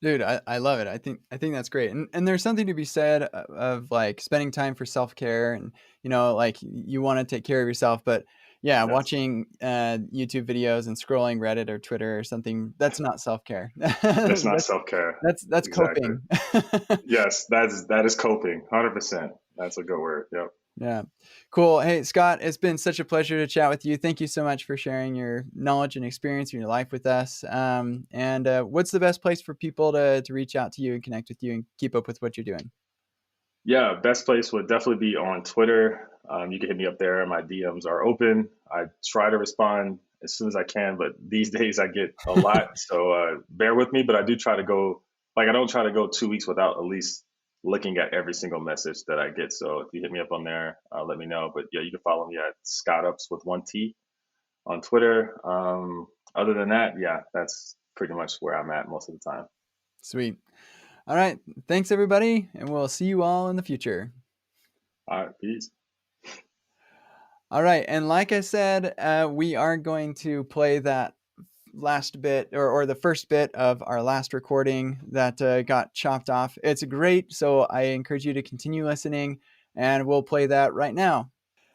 Dude, I love it. I think that's great. And there's something to be said of like spending time for self-care and like you want to take care of yourself, but yeah, Yes. watching YouTube videos and scrolling Reddit or Twitter or something, that's not self-care. That's not that's self-care. that's Exactly. coping. Yes, that is coping. 100%. That's a good word. Yep. Yeah. Cool. Hey, Scott, it's been such a pleasure to chat with you. Thank you so much for sharing your knowledge and experience in your life with us. And what's the best place for people to reach out to you and connect with you and keep up with what you're doing? Yeah, best place would definitely be on Twitter. You can hit me up there. My DMs are open. I try to respond as soon as I can, but these days I get a lot, so bear with me. But I do try to go, like, I don't try to go 2 weeks without at least looking at every single message that I get. So if you hit me up on there, let me know. But yeah, you can follow me at Scott Ups with 1T on Twitter. Other than that, yeah, that's pretty much where I'm at most of the time. Sweet. All right. Thanks, everybody. And we'll see you all in the future. All right, peace. All right. And like I said, we are going to play that last bit or the first bit of our last recording that got chopped off. It's great. So I encourage you to continue listening, and we'll play that right now.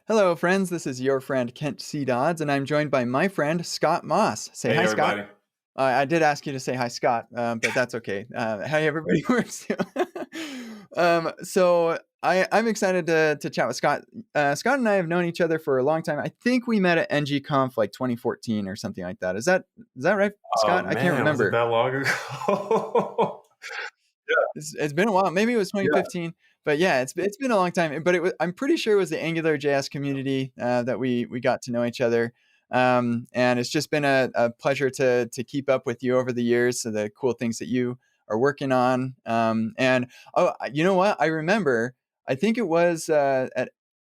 Hello, friends. This is your friend Kent C. Dodds, and I'm joined by my friend Scott Moss. Say Hey, hi, Scott. everybody. I did ask you to say hi, Scott, but that's okay. Hi, everybody works. So I'm excited to chat with Scott. Scott and I have known each other for a long time. I think we met at NGConf like 2014 or something like that. Is that right, Oh, Scott? I can't man, was it remember. that long ago? It's been a while. Maybe it was Yeah. 2015, but yeah, it's been a long time. But I'm pretty sure it was the Angular JS community that we got to know each other. And it's just been a pleasure to keep up with you over the years. So the cool things that you are working on. And oh, you know what? I remember. I think it was I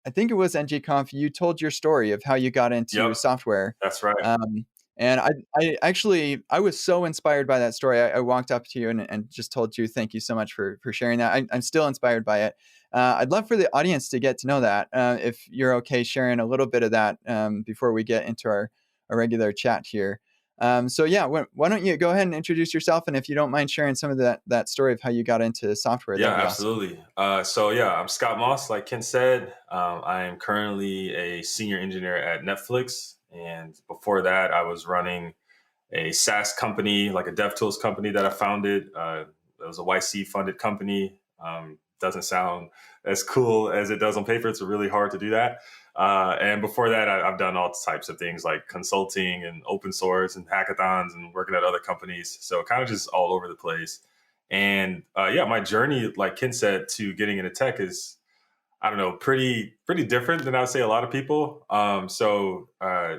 think it was NGConf. You told your story of how you got into Yep, software. that's right. Um, and I actually, I was so inspired by that story. I walked up to you and just told you, thank you so much for sharing that. I'm still inspired by it. I'd love for the audience to get to know that. If you're okay sharing a little bit of that before we get into our regular chat here. So yeah, why don't you go ahead and introduce yourself? And if you don't mind sharing some of that story of how you got into software, Yeah, that'd be awesome. absolutely. So, yeah, I'm Scott Moss. Like Ken said, I am currently a senior engineer at Netflix. And before that, I was running a SaaS company, like a DevTools company that I founded. It was a YC funded company. Doesn't sound as cool as it does on paper. It's really hard to do that. And before that, I've done all types of things like consulting and open source and hackathons and working at other companies. So kind of just all over the place. And yeah, my journey, like Ken said, to getting into tech is I don't know, pretty different than I would say a lot of people.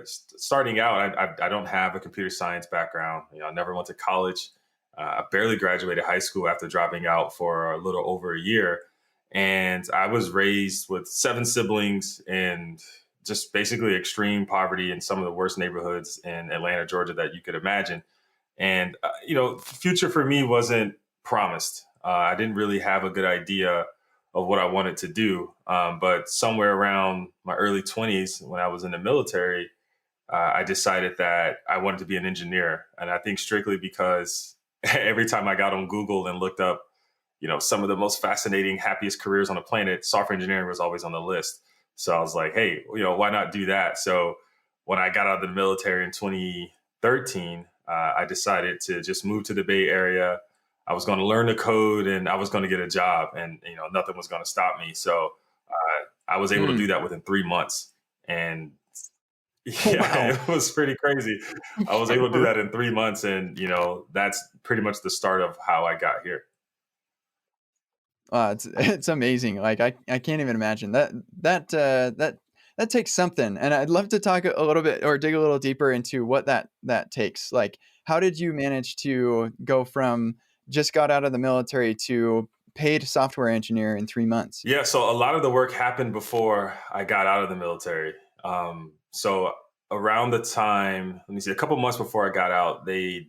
Starting out, I don't have a computer science background. I never went to college. I barely graduated high school after dropping out for a little over a year. And I was raised with 7 siblings and just basically extreme poverty in some of the worst neighborhoods in Atlanta, Georgia that you could imagine. And, future for me wasn't promised. I didn't really have a good idea of what I wanted to do. But somewhere around my early 20s, when I was in the military, I decided that I wanted to be an engineer. And I think strictly because every time I got on Google and looked up, some of the most fascinating, happiest careers on the planet, software engineering was always on the list. So I was like, hey, why not do that? So when I got out of the military in 2013, I decided to just move to the Bay Area. I was going to learn the code and I was going to get a job, and nothing was going to stop me. So I was able to do that within 3 months, and yeah, Wow. it was pretty crazy. I was able to do that in 3 months, and that's pretty much the start of how I got here. It's amazing. Like I can't even imagine that takes something. And I'd love to talk a little bit or dig a little deeper into what that takes. Like, how did you manage to go from just got out of the military to paid software engineer in 3 months? Yeah, so a lot of the work happened before I got out of the military. So around the time, let me see, a couple months before I got out, they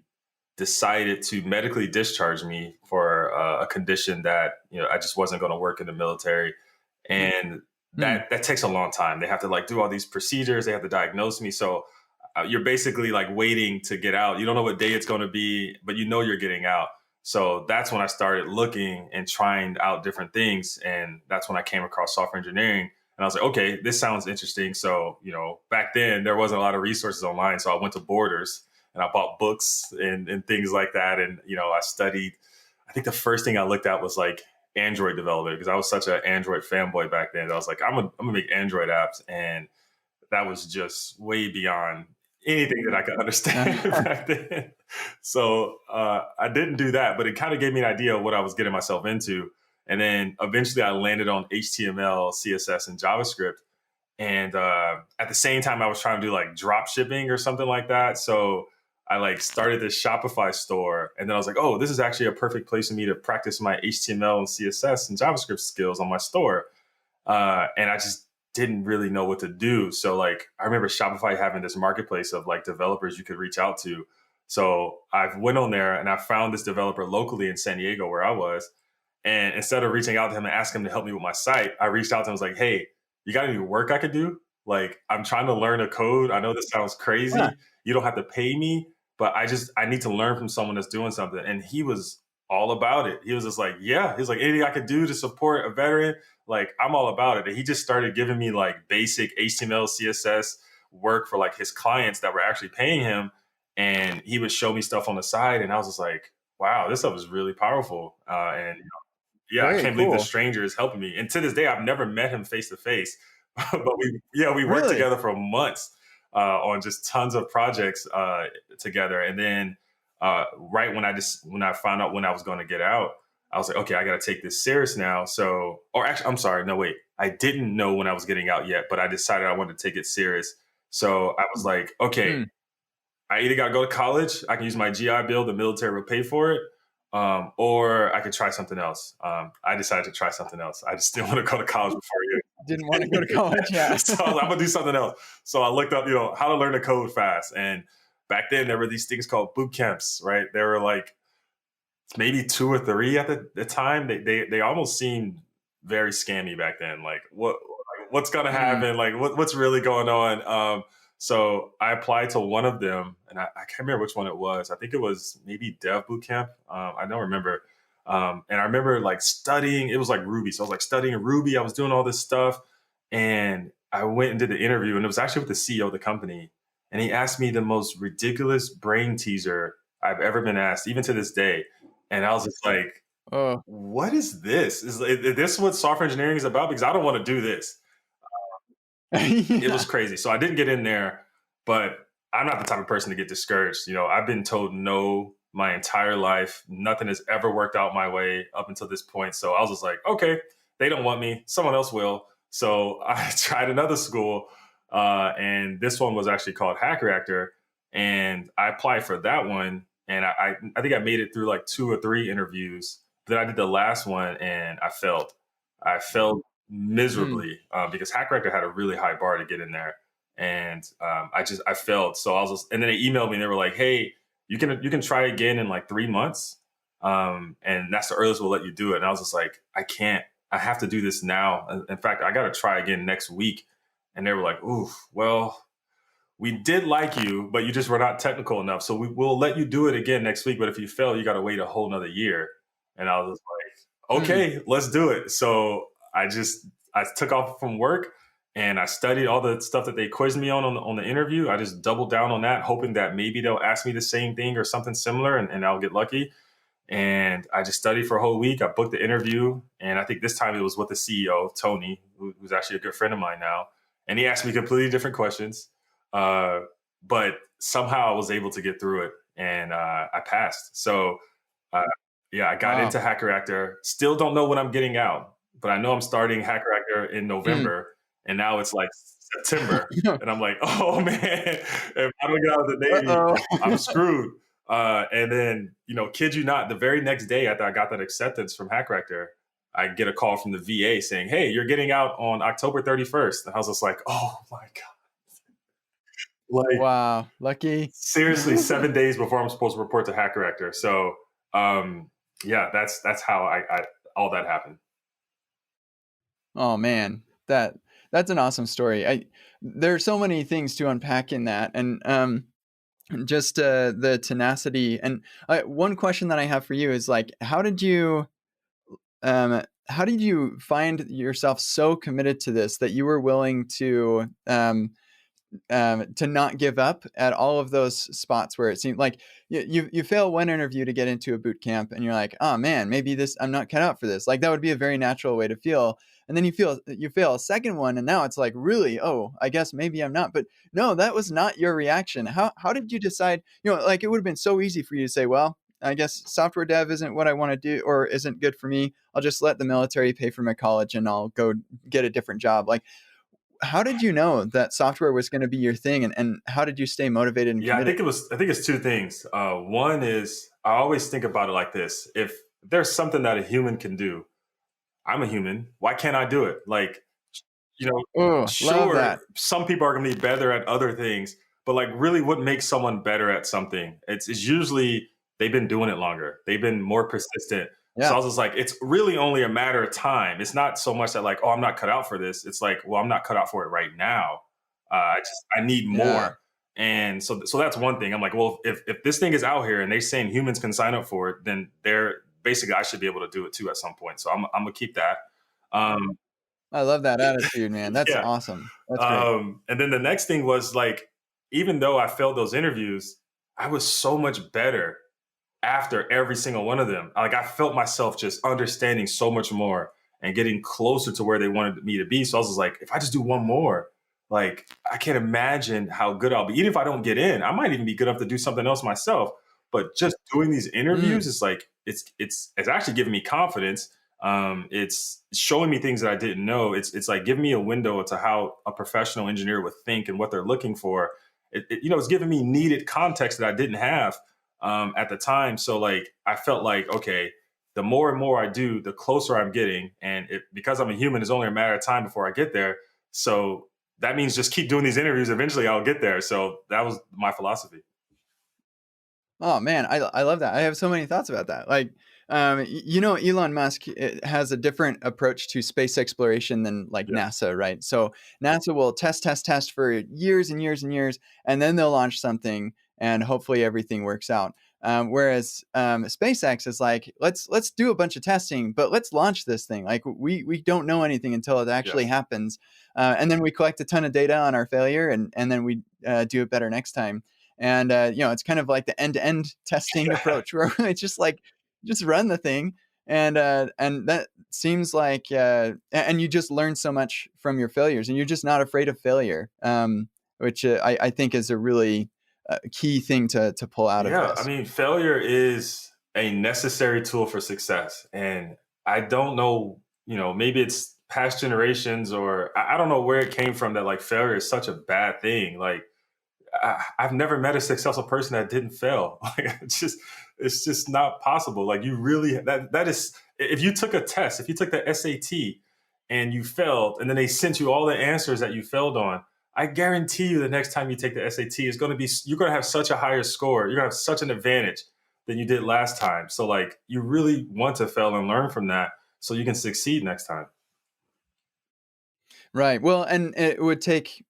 decided to medically discharge me for a condition that I just wasn't going to work in the military, and Hmm. that takes a long time. They have to like do all these procedures. They have to diagnose me. So you're basically like waiting to get out. You don't know what day it's going to be, but you're getting out. So that's when I started looking and trying out different things, and that's when I came across software engineering. And I was like, okay, this sounds interesting. So, back then there wasn't a lot of resources online. So I went to Borders and I bought books and things like that. And, I studied, I think the first thing I looked at was like Android development, because I was such an Android fanboy back then. I was like, I'm gonna make Android apps. And that was just way beyond anything that I could understand back then. So I didn't do that, but it kind of gave me an idea of what I was getting myself into. And then eventually I landed on HTML, CSS, and JavaScript. And at the same time, I was trying to do like drop shipping or something like that. So I like started this Shopify store, and then I was like, oh, this is actually a perfect place for me to practice my HTML and CSS and JavaScript skills on my store. And I just didn't really know what to do. So like I remember Shopify having this marketplace of like developers you could reach out to. So I went on there and I found this developer locally in San Diego where I was. And instead of reaching out to him and asking him to help me with my site, I reached out to him and was like, hey, you got any work I could do? Like, I'm trying to learn a code. I know this sounds Yeah. crazy. You don't have to pay me, but I need to learn from someone that's doing something. And he was all about it. He was just like, yeah, he's like, anything I could do to support a veteran, like, I'm all about it. And he just started giving me like basic HTML, CSS work for like his clients that were actually paying him. And he would show me stuff on the side. And I was just like, wow, this stuff is really powerful. And yeah, I Very can't believe this cool. stranger is helping me. And to this day, I've never met him face to face, but we worked Really? together for months on just tons of projects together. And then right when I found out when I was going to get out, I was like, okay, I got to take this serious now. So, or actually, I'm sorry, no, wait, I didn't know when I was getting out yet, but I decided I wanted to take it serious. So I was like, okay, Hmm. I either got to go to college, I can use my GI Bill, the military will pay for it, or I could try something else. I decided to try something else. I just didn't want to go to college before Didn't want to go to college. Yeah. so I was like, I'm gonna do something else. So I looked up, how to learn to code fast. And back then there were these things called boot camps, right? There were like maybe 2 or 3 at the time. They almost seemed very scammy back then. Like what's gonna Hmm. happen? Like what's really going on? So I applied to one of them, and I can't remember which one it was. I think it was maybe Dev Bootcamp. I don't remember. And I remember like studying. It was like Ruby, so I was like studying Ruby. I was doing all this stuff, and I went and did the interview, and it was actually with the CEO of the company, and he asked me the most ridiculous brain teaser I've ever been asked, even to this day. And I was just like, Oh. "What is this? Is this what software engineering is about? Because I don't want to do this." It was Yeah. crazy. So I didn't get in there, but I'm not the type of person to get discouraged. I've been told no my entire life. Nothing has ever worked out my way up until this point. So I was just like, okay, they don't want me. Someone else will. So I tried another school, and this one was actually called Hack Reactor, and I applied for that one, and I think I made it through like 2 or 3 interviews. Then I did the last one, and I failed. I failed Mm. miserably because Hack Reactor had a really high bar to get in there, and I failed. So I was, and then they emailed me and they were like, "Hey, you can try again in like 3 months, and that's the earliest we'll let you do it." And I was just like, I can't. I have to do this now. In fact, I got to try again next week. And they were like, "Ooh, well, we did like you, but you just were not technical enough. So will let you do it again next week. But if you fail, you got to wait a whole nother year." And I was like, Mm. "Okay, let's do it." So I took off from work and I studied all the stuff that they quizzed me on the interview. I just doubled down on that, hoping that maybe they'll ask me the same thing or something similar, and I'll get lucky. And I just studied for a whole week. I booked the interview, and I think this time it was with the CEO, Tony, who's actually a good friend of mine now. And he asked me completely different questions, uh, but somehow I was able to get through it, and I passed. So, uh, yeah, I got Wow. into Hack Reactor. Still don't know when I'm getting out, but I know I'm starting Hack Reactor in Mm. November, and now it's like September, and I'm like, oh man, if I don't get out of the Navy, Uh-oh. I'm screwed. And then, kid you not, the very next day after I got that acceptance from Hack Reactor, I get a call from the VA saying, "Hey, you're getting out on October 31st." And I was just like, oh my God. Like, Wow. Lucky. seriously, 7 days before I'm supposed to report to Hack Reactor. So, yeah, that's how I all that happened. Oh man, that's an awesome story. There's so many things to unpack in that, and just the tenacity. And one question that I have for you is like, how did you find yourself so committed to this that you were willing to not give up at all of those spots where it seemed like you fail one interview to get into a boot camp and you're like, oh man, maybe this I'm not cut out for this. Like that would be a very natural way to feel. And then you fail a second one and now it's like, really, oh, I guess maybe I'm not. But no, that was not your reaction. How did you decide, like it would have been so easy for you to say, well, I guess software dev isn't what I want to do or isn't good for me. I'll just let the military pay for my college and I'll go get a different job. Like how did you know that software was going to be your thing, and how did you stay motivated and Yeah, committed? I think it's 2 things. One is I always think about it like this: if there's something that a human can do, I'm a human. Why can't I do it? Like, Oh, love sure, that. some people are going to be better at other things, but like, really, what makes someone better at something? It's usually they've been doing it longer, they've been more persistent. So Yeah. I was just like, it's really only a matter of time. It's not so much that like, oh, I'm not cut out for this. It's like, well, I'm not cut out for it right now. I need Yeah. more. And so that's one thing. I'm like, well, if this thing is out here and they're saying humans can sign up for it, then they're basically I should be able to do it too at some point. So I'm gonna keep that. Um, I love that attitude, man. That's yeah. awesome. That's great. And then the next thing was like, even though I failed those interviews, I was so much better after every single one of them. Like I felt myself just understanding so much more and getting closer to where they wanted me to be. So I was just like, if I just do one more, like I can't imagine how good I'll be. Even if I don't get in, I might even be good enough to do something else myself. But just doing these interviews, Mm. it's like it's actually giving me confidence. It's showing me things that I didn't know. It's like giving me a window into how a professional engineer would think and what they're looking for. It's giving me needed context that I didn't have at the time. So like I felt like, okay, the more and more I do, the closer I'm getting, and because I'm a human, it's only a matter of time before I get there. So that means just keep doing these interviews. Eventually, I'll get there. So that was my philosophy. Oh man, I love that. I have so many thoughts about that. Like, Elon Musk has a different approach to space exploration than like Yeah, NASA, right? So NASA will test for years and years and years, and then they'll launch something, and hopefully everything works out. Whereas SpaceX is like, let's do a bunch of testing, but let's launch this thing. Like we don't know anything until it actually yes, happens, and then we collect a ton of data on our failure, and then we do it better next time. And it's kind of like the end-to-end testing approach where it's just like just run the thing, and that seems like and you just learn so much from your failures, and you're just not afraid of failure, which I think is a really key thing to pull out of yeah. I this. mean, failure is a necessary tool for success, and I don't know maybe it's past generations, or I don't know where it came from, that like failure is such a bad thing. Like I've never met a successful person that didn't fail. Like it's just not possible. Like you really, that is, if you took a test, if you took the SAT and you failed, and then they sent you all the answers that you failed on, I guarantee you the next time you take the SAT is going to be, you're going to have such a higher score. You're going to have such an advantage than you did last time. So like you really want to fail and learn from that so you can succeed next time. Right. Well, and it would take,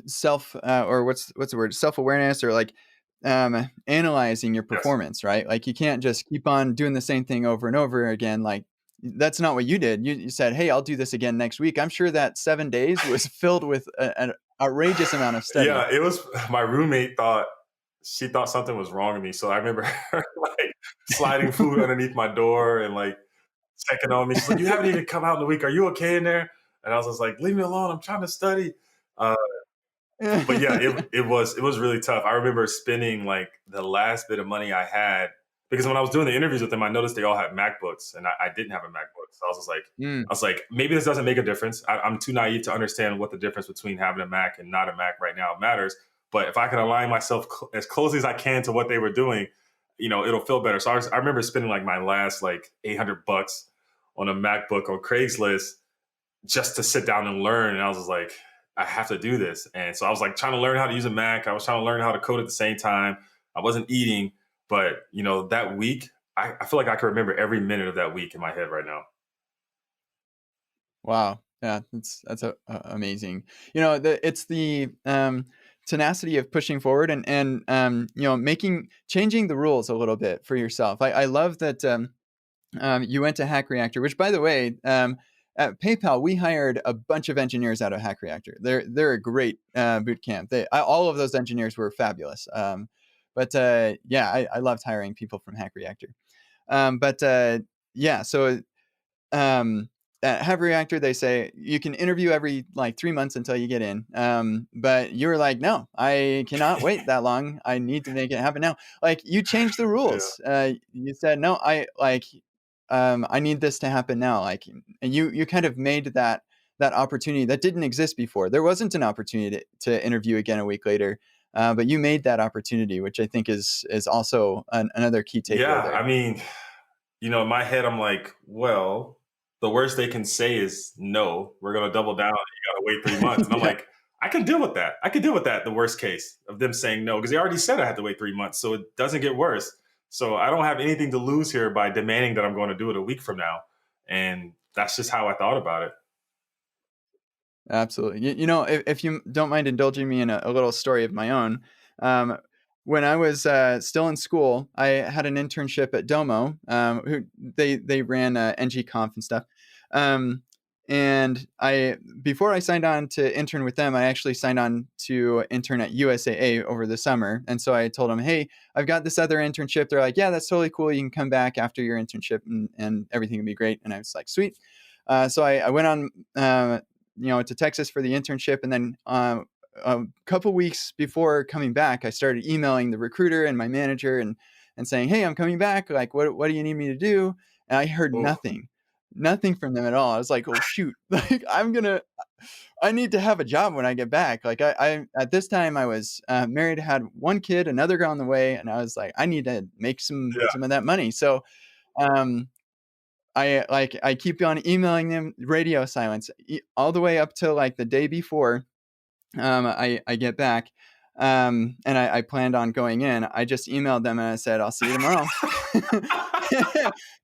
self or what's the word, self-awareness, or like analyzing your Yes. performance, right? Like you can't just keep on doing the same thing over and over again. Like that's not what you did. You said, hey, I'll do this again next week. I'm sure that 7 days was filled with an outrageous amount of study. Yeah, it was. My roommate thought something was wrong with me. So I remember her like sliding food underneath my door and like checking on me. She's like, "You haven't even come out in a week. Are you okay in there?" And I was just like, "Leave me alone. I'm trying to study." But yeah, it was really tough. I remember spending like the last bit of money I had, because when I was doing the interviews with them, I noticed they all had MacBooks and I didn't have a MacBook. So I was just like, maybe this doesn't make a difference. I'm too naive to understand what the difference between having a Mac and not a Mac right now matters. But if I can align myself as closely as I can to what they were doing, it'll feel better. So I remember spending like my last like $800 on a MacBook on Craigslist just to sit down and learn. And I was just like, I have to do this. And so I was like trying to learn how to use a Mac. I was trying to learn how to code at the same time. I wasn't eating, but that week, I feel like I can remember every minute of that week in my head right now. Wow. Yeah, that's amazing. It's the tenacity of pushing forward and changing the rules a little bit for yourself. I love that you went to Hack Reactor, which, by the way, at PayPal we hired a bunch of engineers out of Hack Reactor. They're a great boot camp. All of those engineers were fabulous. But I loved hiring people from Hack Reactor. So at Hack Reactor, they say you can interview every like 3 months until you get in. But you were like, no, I cannot wait that long. I need to make it happen now. Like you changed the rules. You said, no, I need this to happen now. Like, and you kind of made that opportunity that didn't exist before. There wasn't an opportunity to interview again a week later. But you made that opportunity, which I think is also another key takeaway. Yeah, there. I mean, in my head, I'm like, well, the worst they can say is no. We're going to double down. You got to wait 3 months. And I'm like, I can deal with that. I can deal with that. The worst case of them saying no, because they already said I had to wait 3 months, so it doesn't get worse. So I don't have anything to lose here by demanding that I'm going to do it a week from now. And that's just how I thought about it. Absolutely. If you don't mind indulging me in a little story of my own, when I was still in school, I had an internship at Domo, who they ran NGConf and stuff. And before I signed on to intern with them, I actually signed on to intern at USAA over the summer. And so I told them, hey, I've got this other internship. They're like, yeah, that's totally cool. You can come back after your internship and everything will be great. And I was like, sweet. So I went on, to Texas for the internship. And then a couple weeks before coming back, I started emailing the recruiter and my manager and saying, hey, I'm coming back. Like, what do you need me to do? And I heard nothing from them at all. I was like, oh shoot, like I need to have a job when I get back. Like I at this time I was married, had one kid, another girl on the way. And I was like, I need to make some of that money. So, I keep on emailing them, radio silence all the way up till like the day before I get back. And I planned on going in. I just emailed them and I said, I'll see you tomorrow.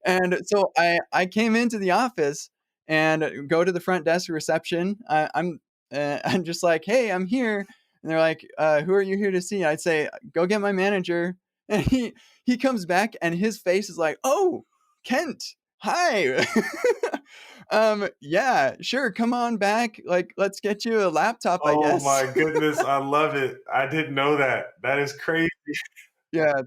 And so I came into the office and go to the front desk reception. I'm just like, hey, I'm here. And they're like, who are you here to see? I'd say, go get my manager. And he comes back and his face is like, oh, Kent, hi. Yeah, sure. Come on back. Like, let's get you a laptop, I guess. Oh my goodness. I love it. I didn't know that. That is crazy. Yeah.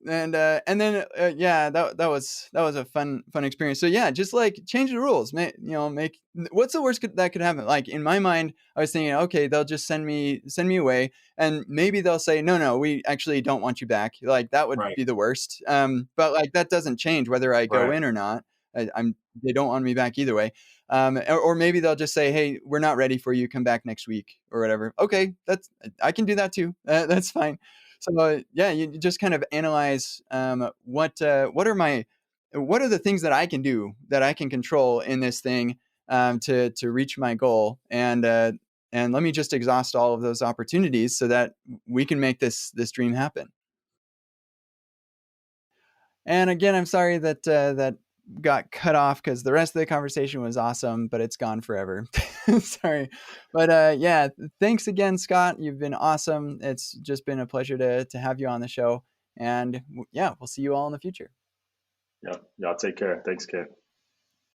And then that was a fun experience. So yeah, just like change the rules. Make what's the worst that could happen? Like in my mind, I was thinking, okay, they'll just send me away, and maybe they'll say, no, we actually don't want you back. Like that would be the worst. But like that doesn't change whether I go in or not. they don't want me back either way. Or maybe they'll just say, hey, we're not ready for you, come back next week or whatever. Okay, I can do that too. That's fine. So yeah, you just kind of analyze what are the things that I can do, that I can control in this thing, to reach my goal, and let me just exhaust all of those opportunities so that we can make this dream happen. And again, I'm sorry that that got cut off, because the rest of the conversation was awesome, but it's gone forever. Sorry, but yeah, thanks again, Scott. You've been awesome. It's just been a pleasure to have you on the show, and yeah, we'll see you all in the future. Yep. Y'all take care. Thanks, Kent.